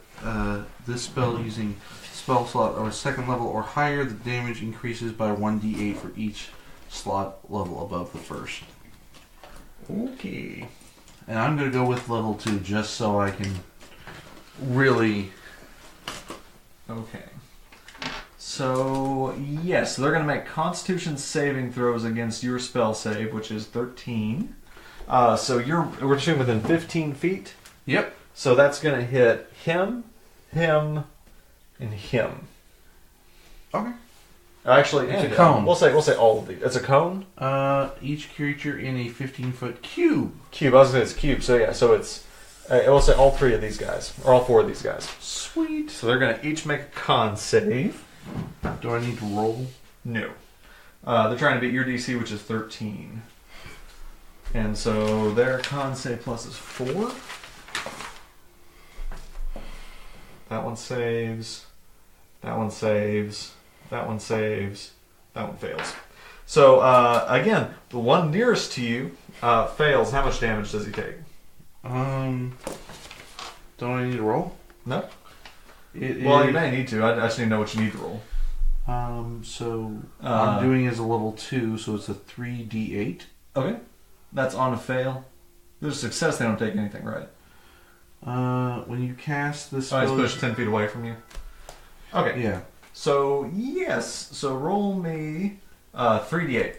this spell using spell slot of a second level or higher, the damage increases by 1d8 for each slot level above the first. Okay. And I'm going to go with level 2 just so I can really... Okay. So, yes, they're going to make Constitution saving throws against your spell save, which is 13. So we're shooting within 15 feet. Yep. So that's going to hit him, and him. Okay. Actually, It's and a cone. We'll say all of these. It's a cone. Each creature in a 15-foot cube. Cube. I was going to say it's cube. So yeah. So it's. It will say all 3 of these guys, or all 4 of these guys. Sweet. So they're going to each make a con save. Do I need to roll? No. They're trying to beat your DC, which is 13. And so their con save plus is 4. That one saves. That one saves. That one saves. That one fails. So, again, the one nearest to you fails. How much damage does he take? Don't I need to roll? No? It Well, is- you may need to. I just need to know what you need to roll. So I'm doing it as a level 2, so it's a 3d8. Okay. That's on a fail. There's a success, they don't take anything, right? When you cast this Oh, spell... it's pushed 10 feet away from you. Okay. Yeah. So, yes. So, roll me 3d8.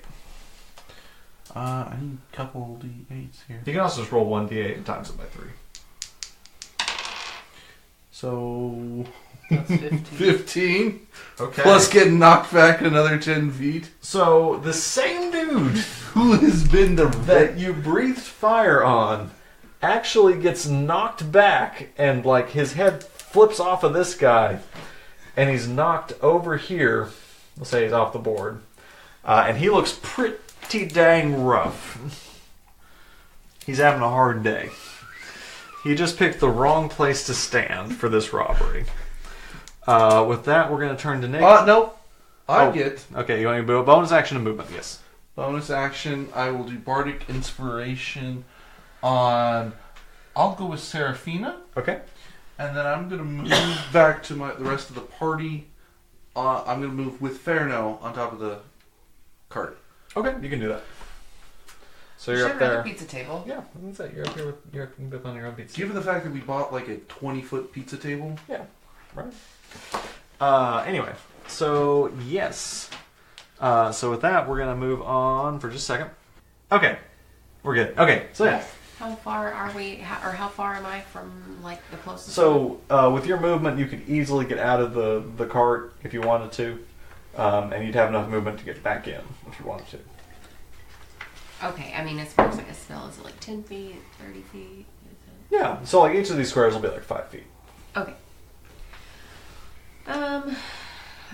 I need a couple d8s here. You can also just roll 1d8 and times it by 3. So That's 15. 15. Okay. Plus getting knocked back another 10 feet. So the same dude Who has been the that you breathed fire on actually gets knocked back, and like his head flips off of this guy, and he's knocked over here. Let's say he's off the board, and he looks pretty dang rough. He's having a hard day. He just picked the wrong place to stand for this robbery. With that, we're going to turn to Nick. No. I Oh. get Okay, you want to do a bonus action and movement? Yes. bonus action. I will do Bardic Inspiration on... I'll go with Serafina. Okay. And then I'm going to move back to the rest of the party. I'm going to move with Ferno on top of the cart. Okay, you can do that. So You you're should up have there. the pizza table. Yeah, that's it. You're up here with you're on your own pizza. Given the fact that we bought like a 20-foot pizza table, Yeah, right. Anyway, so yes. So with that, we're gonna move on for just a second. Okay, we're good. Okay, so yeah. How far are we, or how far am I from like the closest? So with your movement, you could easily get out of the cart if you wanted to, and you'd have enough movement to get back in if you wanted to. Okay, I mean, as far as like a spell, is it like 10 feet, 30 feet? Yeah. So like each of these squares will be like 5 feet. Okay.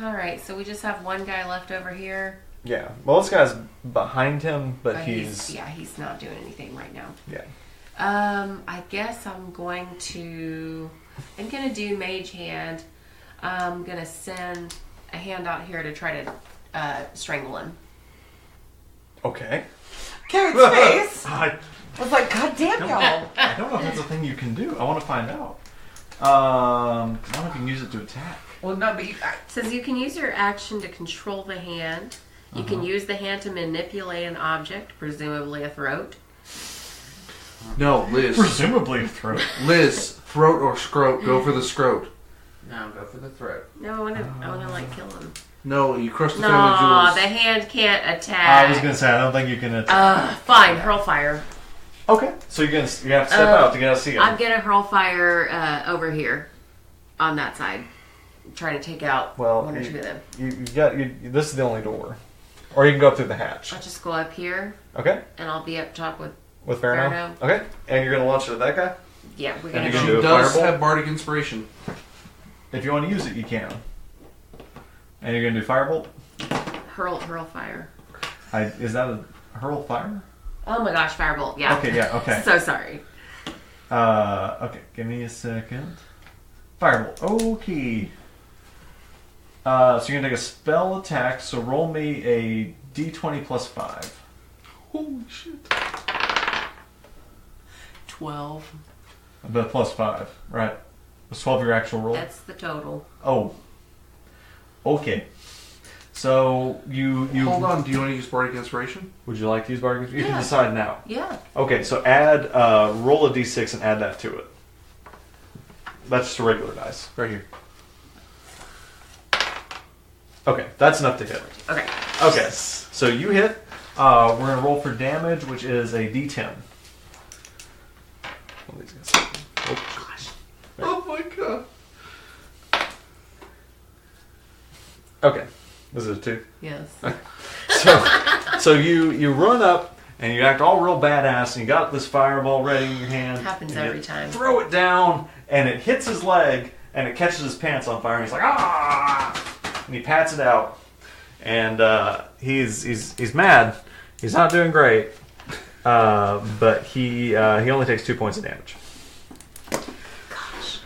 Alright, so we just have one guy left over here. Yeah. Well, this guy's behind him, but he's not doing anything right now. yeah. I guess I'm gonna do Mage Hand. I'm gonna send a hand out here to try to strangle him. Okay. Carrot's face I was like, God damn y'all. I don't know if that's a thing you can do. I want to find out. I don't know if you can use it to attack. Well, no, but It says you can use your action to control the hand. You can use the hand to manipulate an object, presumably a throat. no, Liz. Presumably a throat. Liz, throat or scrote? Go for the scrote. no, go for the throat. No, I wanna like kill him. No, you crush the No, family the jewels. hand can't attack. I was gonna say I don't think you can attack. Fine, hurl fire. Okay. So you have to step out to get to see him. I'm gonna hurl fire over here, on that side, trying to take out one or two of them. This is the only door, or you can go up through the hatch. I'll just go up here, Okay. and I'll be up top with. With Farno. Farno. Okay. And you're gonna launch it at that guy. Yeah, we're And gonna you go. can She do a does firebolt? have Bardic Inspiration. If you want to use it, you can. And you're gonna do firebolt. Hurl fire. Is that a hurl fire? Oh my gosh, firebolt. Yeah. Okay. Yeah. Okay. So sorry. Okay, give me a second. Firebolt. Okay. So you're gonna take a spell attack. So roll me a d20 plus 5. Holy shit. 12. The plus 5, right? Was 12 your actual roll? That's the total. Oh. Okay. So you Hold on, do you want to use Bardic Inspiration? Would you like to use bardic? You Yeah. can decide now. Yeah. Okay, so add roll a d6 and add that to it. That's just a regular dice. Right here. Okay, that's enough to hit. Okay. Okay, so you hit. We're gonna roll for damage, which is a d10. One of these guys. Oh gosh. Oh my god. Okay, this is a 2. Yes. So you run up and you act all real badass, and you got this fireball ready in your hand. Happens and you every time. Throw it down, and it hits his leg, and it catches his pants on fire, and he's like, ah! And he pats it out, and he's mad. He's not doing great, but he only takes 2 points of damage. Gosh.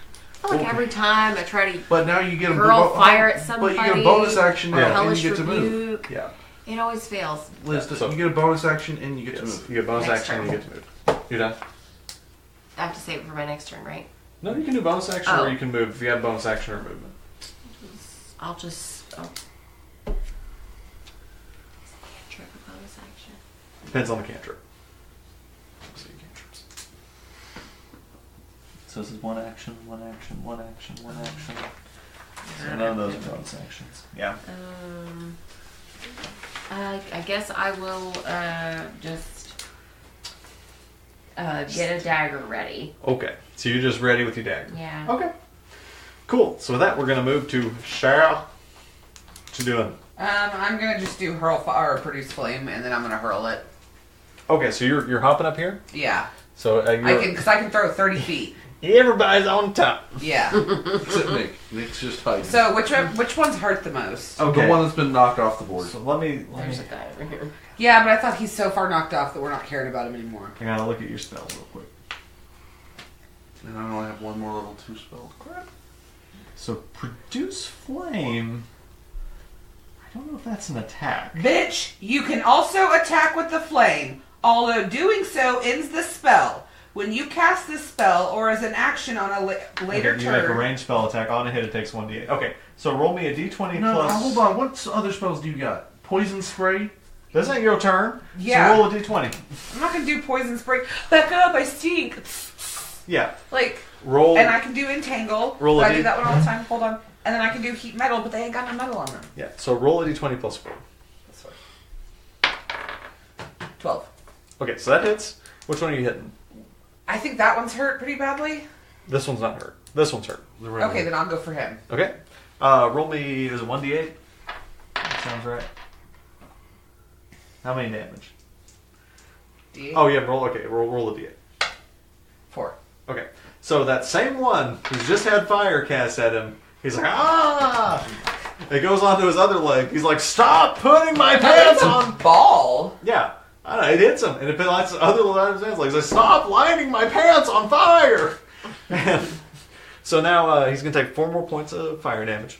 I feel like every time I try to But now you get a hurl fire at But you get a somebody, bonus action or and hellish you get to move. rebuke, Yeah. it always fails. Liz, Yeah, so- you get a bonus action and you get to Yes. move. You get bonus Next action, and turn. you get to move. You're done. I have to save it for my next turn, right? No, you can do bonus action, Oh. or you can move if you have bonus action or movement. I'll just. Oh. Cantrip a bonus action. Depends on the cantrip. See cantrips. So this is one action, one action, one action, one action. So none of those are bonus actions. Yeah. I guess I will just get a dagger ready. Okay. So you're just ready with your dagger. Yeah. Okay. Cool. So with that, we're going to move to Cher. What you doing? I'm gonna just do hurl fire or produce flame, and then I'm gonna hurl it. Okay, so you're hopping up here. Yeah, So I can throw 30 feet. Everybody's on top. Yeah. Except Nick. Nick's just hiding. So which one's hurt the most? Okay. The one that's been knocked off the board. So let me. There's a guy over here. Yeah, but I thought he's so far knocked off that we're not caring about him anymore. I gotta look at your spell real quick. And I only have one more level 2 spell. Crap. So produce flame. I don't know if that's an attack. Bitch, you can also attack with the flame, although doing so ends the spell. When you cast this spell, or as an action on a later You turn... make a ranged spell attack. On a hit, it takes 1d8. Okay, so roll me a d20 No, plus... hold on. What other spells do you got? Poison spray? This ain't your turn. Yeah. So roll a d20. I'm not going to do poison spray. Back up, I stink. Yeah. Like, Roll... and I can do entangle. Roll a I D- do that one all the time. Hold on. And then I can do heat metal, but they ain't got no metal on them. Yeah, so roll a d20 plus 4. That's fine. 12. Okay, so that hits. Which one are you hitting? I think that one's hurt pretty badly. This one's not hurt. This one's hurt. Okay, then I'll go for him. Okay. Roll me... Is it 1d8? That sounds right. How many damage? D8? Oh, yeah, roll a d8. 4. Okay, so that same one who's just had fire cast at him, he's like, ah! It goes onto his other leg. He's like, stop putting my pants on! Ball? Yeah, I don't know, it hits him, and it lights the other leg of his hands. Like, he's like, stop lighting my pants on fire! And so now he's going to take 4 more points of fire damage.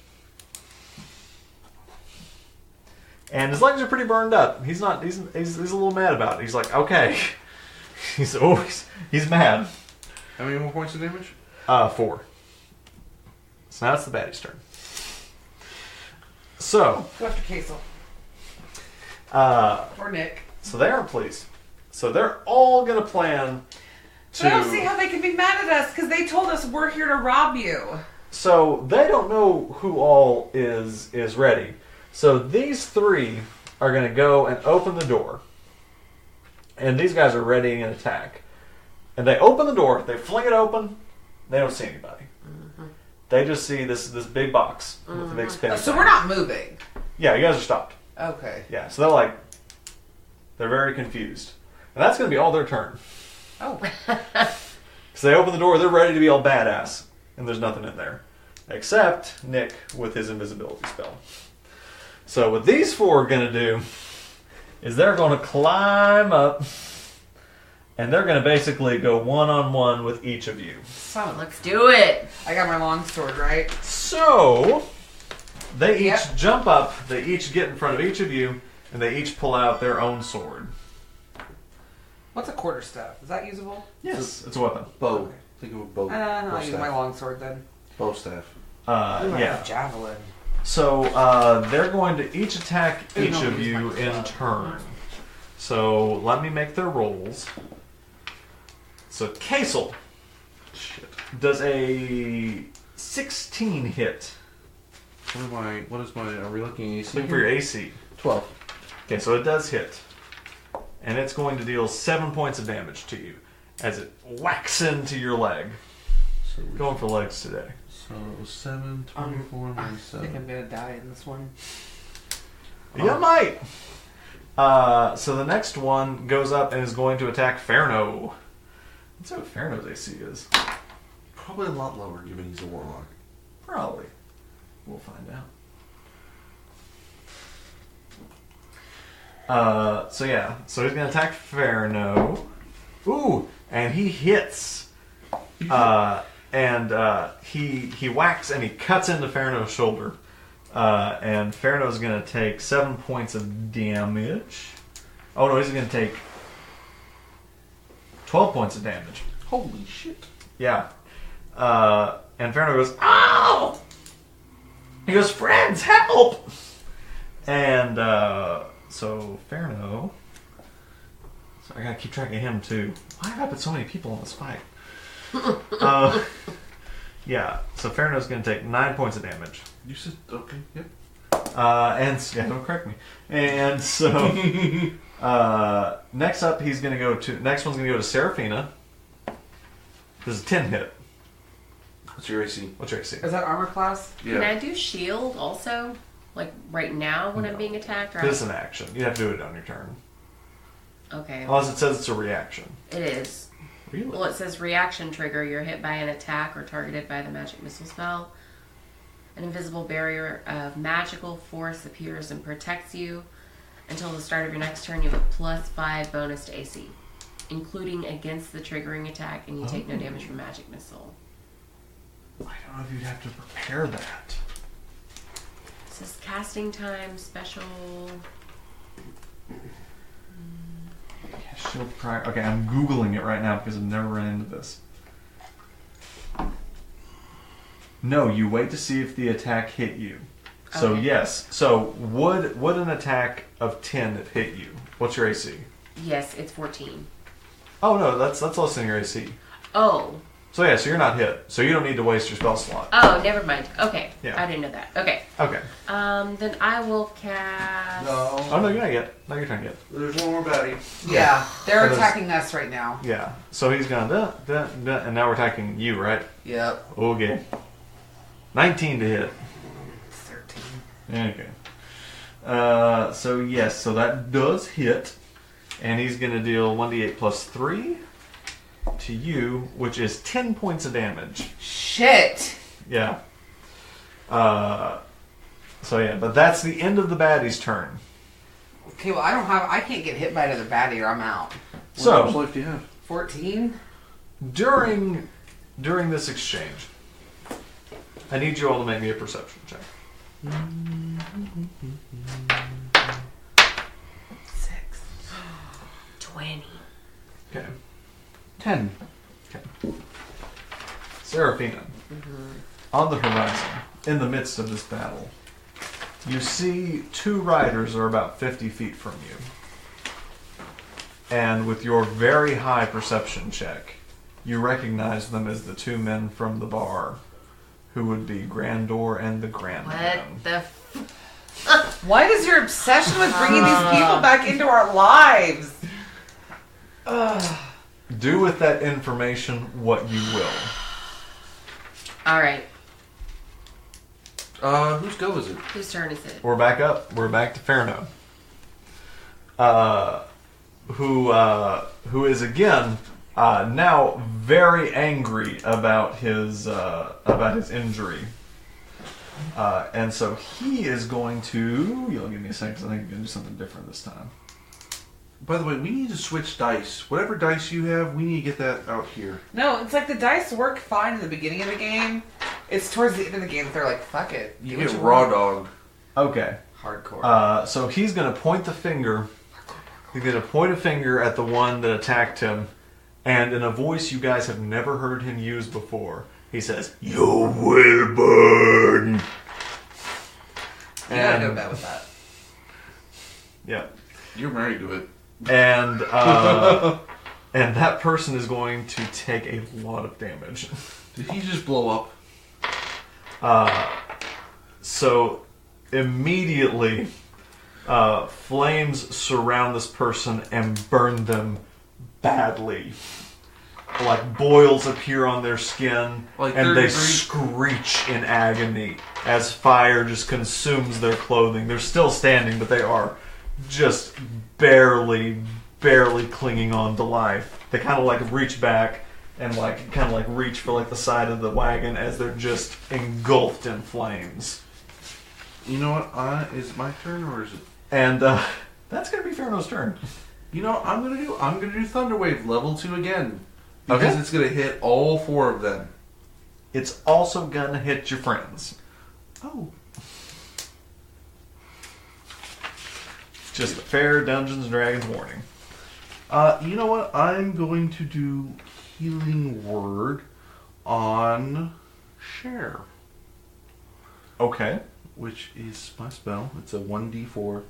And his legs are pretty burned up. He's a little mad about it. He's like, okay. He's mad. How many more points of damage? 4. So now it's the baddie's turn. So, Go after Kasel. Or Nick. so they aren't pleased. So they're all gonna plan to. But I don't see how they can be mad at us, because they told us we're here to rob you. So they don't know who all is ready. So these 3 are gonna go and open the door. And these guys are readying an attack. And they open the door, they fling it open, they don't see anybody. Mm-hmm. They just see this big box with a big spinning So thing. we're not moving. Yeah, you guys are stopped. Okay. Yeah, so they're very confused. And that's going to be all their turn. Oh. So they open the door, they're ready to be all badass. And there's nothing in there. Except Nick with his invisibility spell. So what these 4 are going to do is they're going to climb up. And they're going to basically go one-on-one with each of you. Son of a- Let's do it. I got my long sword, right? So, they each Yep. jump up, they each get in front of each of you, and they each pull out their own sword. What's a quarterstaff? Is that usable? Yes, it's a weapon. Bow. Think of a bow. I'll bow use staff. my long sword then. Bow staff. Ooh, I have Yeah. a javelin. So, they're going to each attack Ooh, each no, of use you my in club. turn. So, let me make their rolls. So, Kasel does a 16 hit. What is my, are we looking at AC? Looking for your AC. 12. Okay, so it does hit. And it's going to deal 7 points of damage to you as it whacks into your leg. So, Going for legs today. so 7, 24, I think 97. I'm gonna die in this one. You might! So the next one goes up and is going to attack Ferno. Let's see what Ferno's AC is. Probably a lot lower, given he's a warlock. Probably. We'll find out. So he's going to attack Ferno. Ooh! And he hits. He whacks and he cuts into Ferno's shoulder. And Ferno's going to take 7 points of damage. Oh no, he's going to take 12 points of damage. Holy shit. Yeah. And Ferno goes, ow! He goes, friends, help! And so Ferno... So I gotta keep track of him too. Why have I put so many people in this fight? Yeah, so Ferno's gonna take 9 points of damage. You said, okay, yep. Don't correct me. And so next up next one's gonna go to Serafina. This is a 10 hit. What's your AC? What's your AC? Is that armor class? Can I do shield also? Like right now when I'm being attacked? Or This is an action. You have to do it on your turn. Okay. Unless it says it's a reaction. It is. Really? Well, it says reaction trigger. You're hit by an attack or targeted by the magic missile spell. An invisible barrier of magical force appears and protects you. Until the start of your next turn, you have a +5 bonus to AC, including against the triggering attack, and you take no damage from magic missile. I don't know if you'd have to prepare that. This is casting time special. Shield prior. Okay, I'm Googling it right now because I've never run into this. No, you wait to see if the attack hit you. So Okay. yes. So would an attack of 10 have hit you? What's your AC? Yes, it's 14. Oh no, that's less than your AC. Oh. So yeah, so you're not hit. So you don't need to waste your spell slot. Oh, never mind. Okay. Yeah. I didn't know that. Okay. Okay. Then I will cast... Oh no, you're not yet. Not your turn yet. There's one more baddie. Yeah, they're That is- attacking us right now. Yeah. So he's gonna and now we're attacking you, right? Yep. Okay. 19 to hit. 13. Okay. So yes, so that does hit, and he's gonna deal 1d8 plus 3 to you, which is 10 points of damage. Shit! Yeah. So yeah, but that's the end of the baddie's turn. Okay, well, I can't get hit by another baddie or I'm out. How much So life do you have? 14? during this exchange, I need you all to make me a perception check. 6. 20. Okay. 10. Okay. Serafina, on the horizon, in the midst of this battle, you see two riders are about 50 feet from you. And with your very high perception check, you recognize them as the two men from the bar, who would be Grandor and the Grandman. What the What is your obsession with bringing these people back into our lives? Do with that information what you will. Alright. Whose go is it? Whose turn is it? We're back up. We're back to Ferno. Who is again now very angry about his injury, and so he is going to. You'll give me a second, 'cause I think I'm gonna do something different this time. By the way, we need to switch dice. Whatever dice you have, we need to get that out here. No, it's like the dice work fine in the beginning of the game. It's towards the end of the game that they're like, fuck it. You do what get you raw want. dog. Okay. Hardcore. So he's going to point the finger. He's going to point a finger at the one that attacked him, and in a voice you guys have never heard him use before, he says, "You will burn." You gotta go bad with that. Yeah. You're married to it. And and that person is going to take a lot of damage. Did he just blow up? So immediately, flames surround this person and burn them badly. Like boils appear on their skin, Like and 30 they degrees? screech in agony as fire just consumes their clothing. They're still standing, but they are just barely clinging on to life. They kind of like reach back and like kind of like reach for like the side of the wagon as they're just engulfed in flames. You know what? Is it my turn or is it? And that's gonna be Ferno's turn. You know, I'm gonna do Thunderwave level 2 again because Okay. it's gonna hit all 4 of them. It's also gonna hit your friends. Oh, Just a fair Dungeons and Dragons warning. you know what? I'm going to do Healing Word on Cher, Okay. which is my spell. It's a 1d4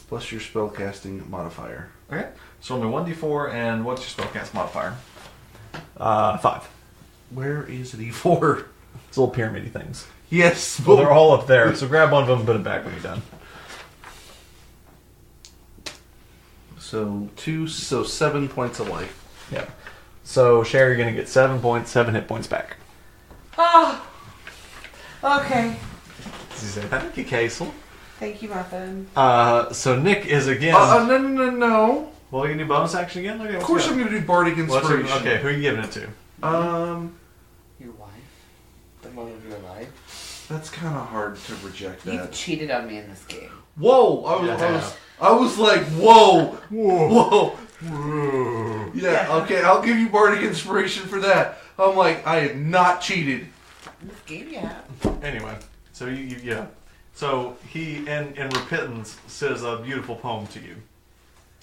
plus your spellcasting modifier. Okay. So only 1d4, and what's your spellcast modifier? 5. Where is the e4? It's little pyramid-y things. Yes, Well, they're all up there, so grab one of them and put it back when you're done. So 7 points of life. Yeah. So, Cher, you're going to get 7 hit points back. Oh. Okay. He said, thank you, Kasel. Thank you, Muffin. So Nick is again. No. Well, you can do bonus action again? Okay, Of course I'm going to do Bardic Inspiration. Okay, who are you giving it to? Your wife? The love of your life? That's kind of hard to reject that. You've cheated on me in this game. Whoa! I was like, whoa! Whoa! Yeah, okay, I'll give you Bardic Inspiration for that. I'm like, I have not cheated. In this game, you have. Anyway, so yeah. So he, in repentance, says a beautiful poem to you.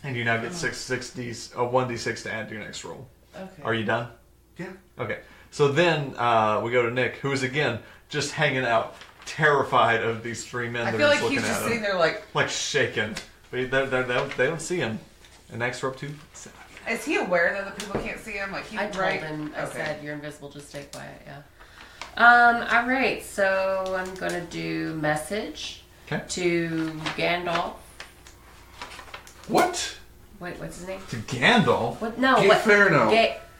And you now get 1d6 to add to your next roll. Okay. Are you done? Yeah. Okay. So then we go to Nick, who is again just hanging out, terrified of these three men. I that feel are like looking he's just at sitting him, there like shaking. But they don't see him. And next we're up to. Is he aware that the people can't see him? Like he I told right? him, I Okay. said, you're invisible, just stay quiet, yeah. Alright, so I'm gonna do message to Gandalf. What? Wait, what's his name? To Gandalf? What? No, Get what? Ferno.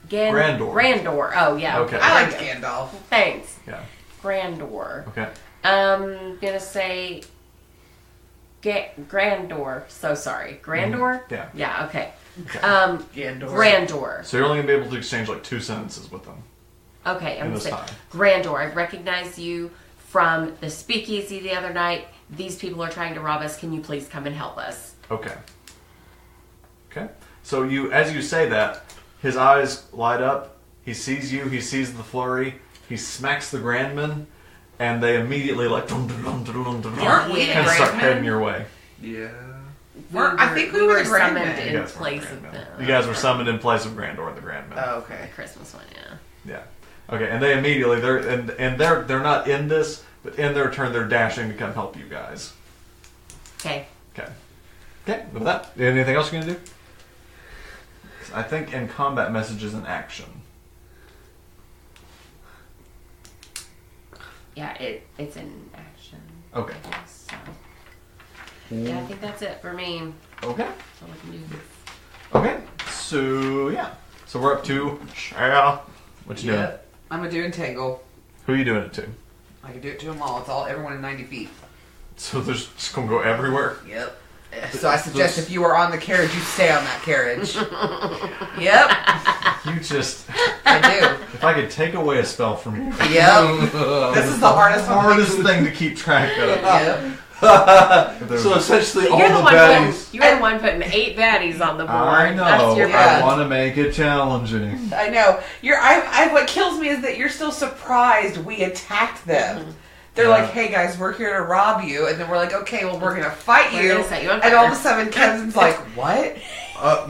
Grandor. Grandor. Oh, yeah. Okay. I like Gandalf. Thanks. Yeah. Grandor. Okay. Gonna say Grandor. So sorry. Grandor? Yeah. Yeah, okay. Gandor. Grandor. So you're only going to be able to exchange like 2 sentences with them. Okay, I'm In gonna this say time. Grandor. I recognize you from the speakeasy the other night. These people are trying to rob us. Can you please come and help us? Okay. Okay. So as you say that, his eyes light up. He sees you. He sees the flurry. He smacks the Grandmen, and they immediately like Aren't we the and start Grandmen? heading your way. Yeah. I think we were the summoned Grandmen. in You guys were place the of Grandmen. them. You guys were summoned in place of Grandor and the Grandmen. Oh, The okay. Christmas one, yeah. Yeah. Okay. And they immediately they're not in this, but in their turn they're dashing to come help you guys. Okay. Okay. Okay. With that, anything else you're gonna do? I think in combat messages and action. Yeah, it's in action. Okay. I guess, so. Yeah, I think that's it for me. Okay. That's all I can do. Okay. So yeah. So we're up to Cher. What you doing? Yep. I'm gonna do entangle. Who are you doing it to? I can do it to them all. It's all everyone in 90 feet. So there's just gonna go everywhere. Yep. So I suggest if you are on the carriage, you stay on that carriage. Yep. You just. I do. If I could take away a spell from you. Yep. This is the hardest one. Hardest thing to keep track of. Yep. So essentially, all You're the one baddies. you're the one putting 8 baddies on the board. I know. That's your Yeah. I want to make it challenging. I know. What kills me is that you're still surprised we attacked them. They're Yeah. like, "Hey guys, we're here to rob you," and then we're like, "Okay, well, we're gonna fight We're you." gonna set you on And all fire. of a sudden, Kevin's like, "What?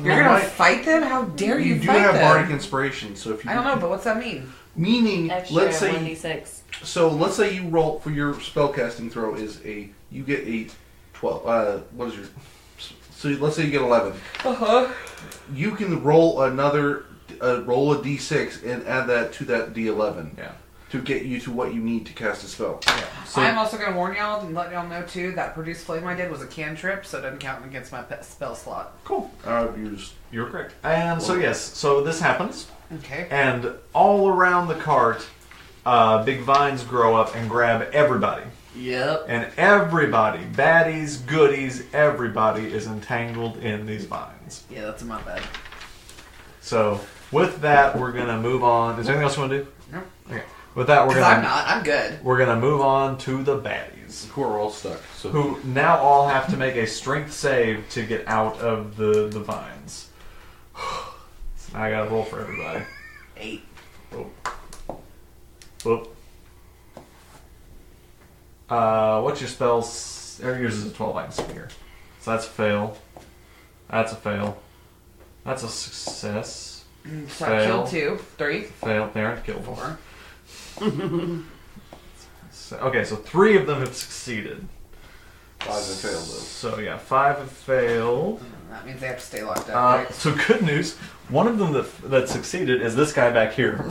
You're gonna fight them? How dare you You do fight have them?" Bardic Inspiration, so if you I don't know, but what's that mean? meaning, Extra let's say 1d6. let's say you roll for your spellcasting throw is you get a 12. What is your? So let's say you get 11. You can roll roll a d6 and add that to that d11. Yeah. To get you to what you need to cast a spell. So I'm also going to warn y'all and let y'all know too that Produce Flame I did was a cantrip, so it doesn't count against my spell slot. cool. You're You're correct. And so yes, so this happens, Okay. and all around the cart, big vines grow up and grab everybody. Yep. And everybody, baddies, goodies, everybody is entangled in these vines. Yeah, that's my bad. So with that, we're gonna move on. Is there anything else you want to do? No. Okay. With that, Because I'm not. I'm good. we're gonna move on to the baddies, who are all stuck. So who now all have to make a strength save to get out of the vines. So now I gotta roll for everybody. 8. Whoop. What's your spells? Yours is a 12 I can see here. So that's a fail. That's a fail. That's a success. So I Fail. killed 2. 3. Fail. There, killed 4. Okay, so 3 of them have succeeded. 5 have failed though. So yeah, 5 have failed. That means they have to stay locked up, right? So good news. One of them that succeeded is this guy back here.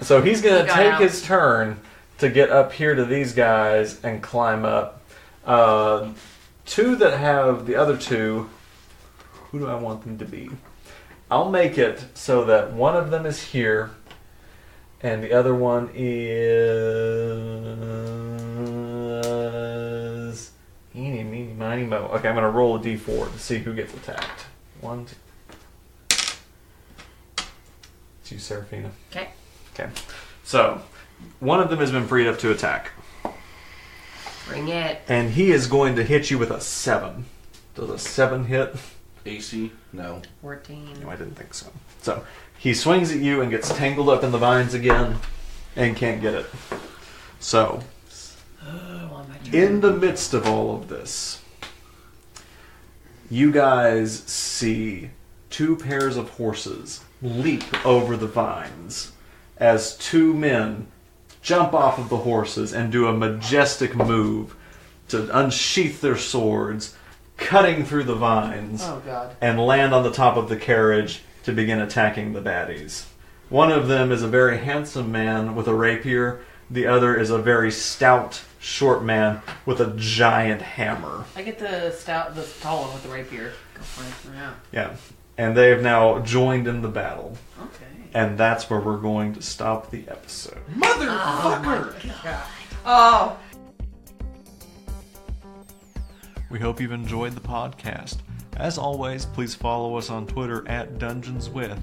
So he's gonna He got take out. his turn to get up here to these guys and climb up. 2 that have the other 2. Who do I want them to be? I'll make it so that one of them is here, And the other one is... Eeny, meeny, miny, mo. Okay, I'm going to roll a d4 to see who gets attacked. 1, 2... It's you, Serafina. Okay. Okay. So, one of them has been freed up to attack. Bring it. And he is going to hit you with a 7. Does a 7 hit? AC? No. 14. No, I didn't think so. So, he swings at you and gets tangled up in the vines again and can't get it. So, On my turn. in the midst of all of this, you guys see 2 pairs of horses leap over the vines as 2 men jump off of the horses and do a majestic move to unsheath their swords, cutting through the vines, Oh, God. and land on the top of the carriage to begin attacking the baddies. One of them is a very handsome man with a rapier. The other is a very stout, short man with a giant hammer. I get the tall one with the rapier. Go for it. Yeah. Yeah. And they have now joined in the battle. Okay. And that's where we're going to stop the episode. Motherfucker! Oh. We hope you've enjoyed the podcast. As always, please follow us on Twitter at Dungeons With,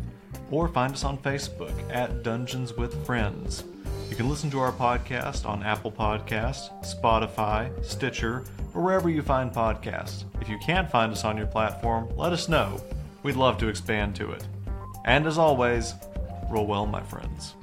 or find us on Facebook at Dungeons With Friends. You can listen to our podcast on Apple Podcasts, Spotify, Stitcher, or wherever you find podcasts. If you can't find us on your platform, let us know. We'd love to expand to it. And as always, roll well, my friends.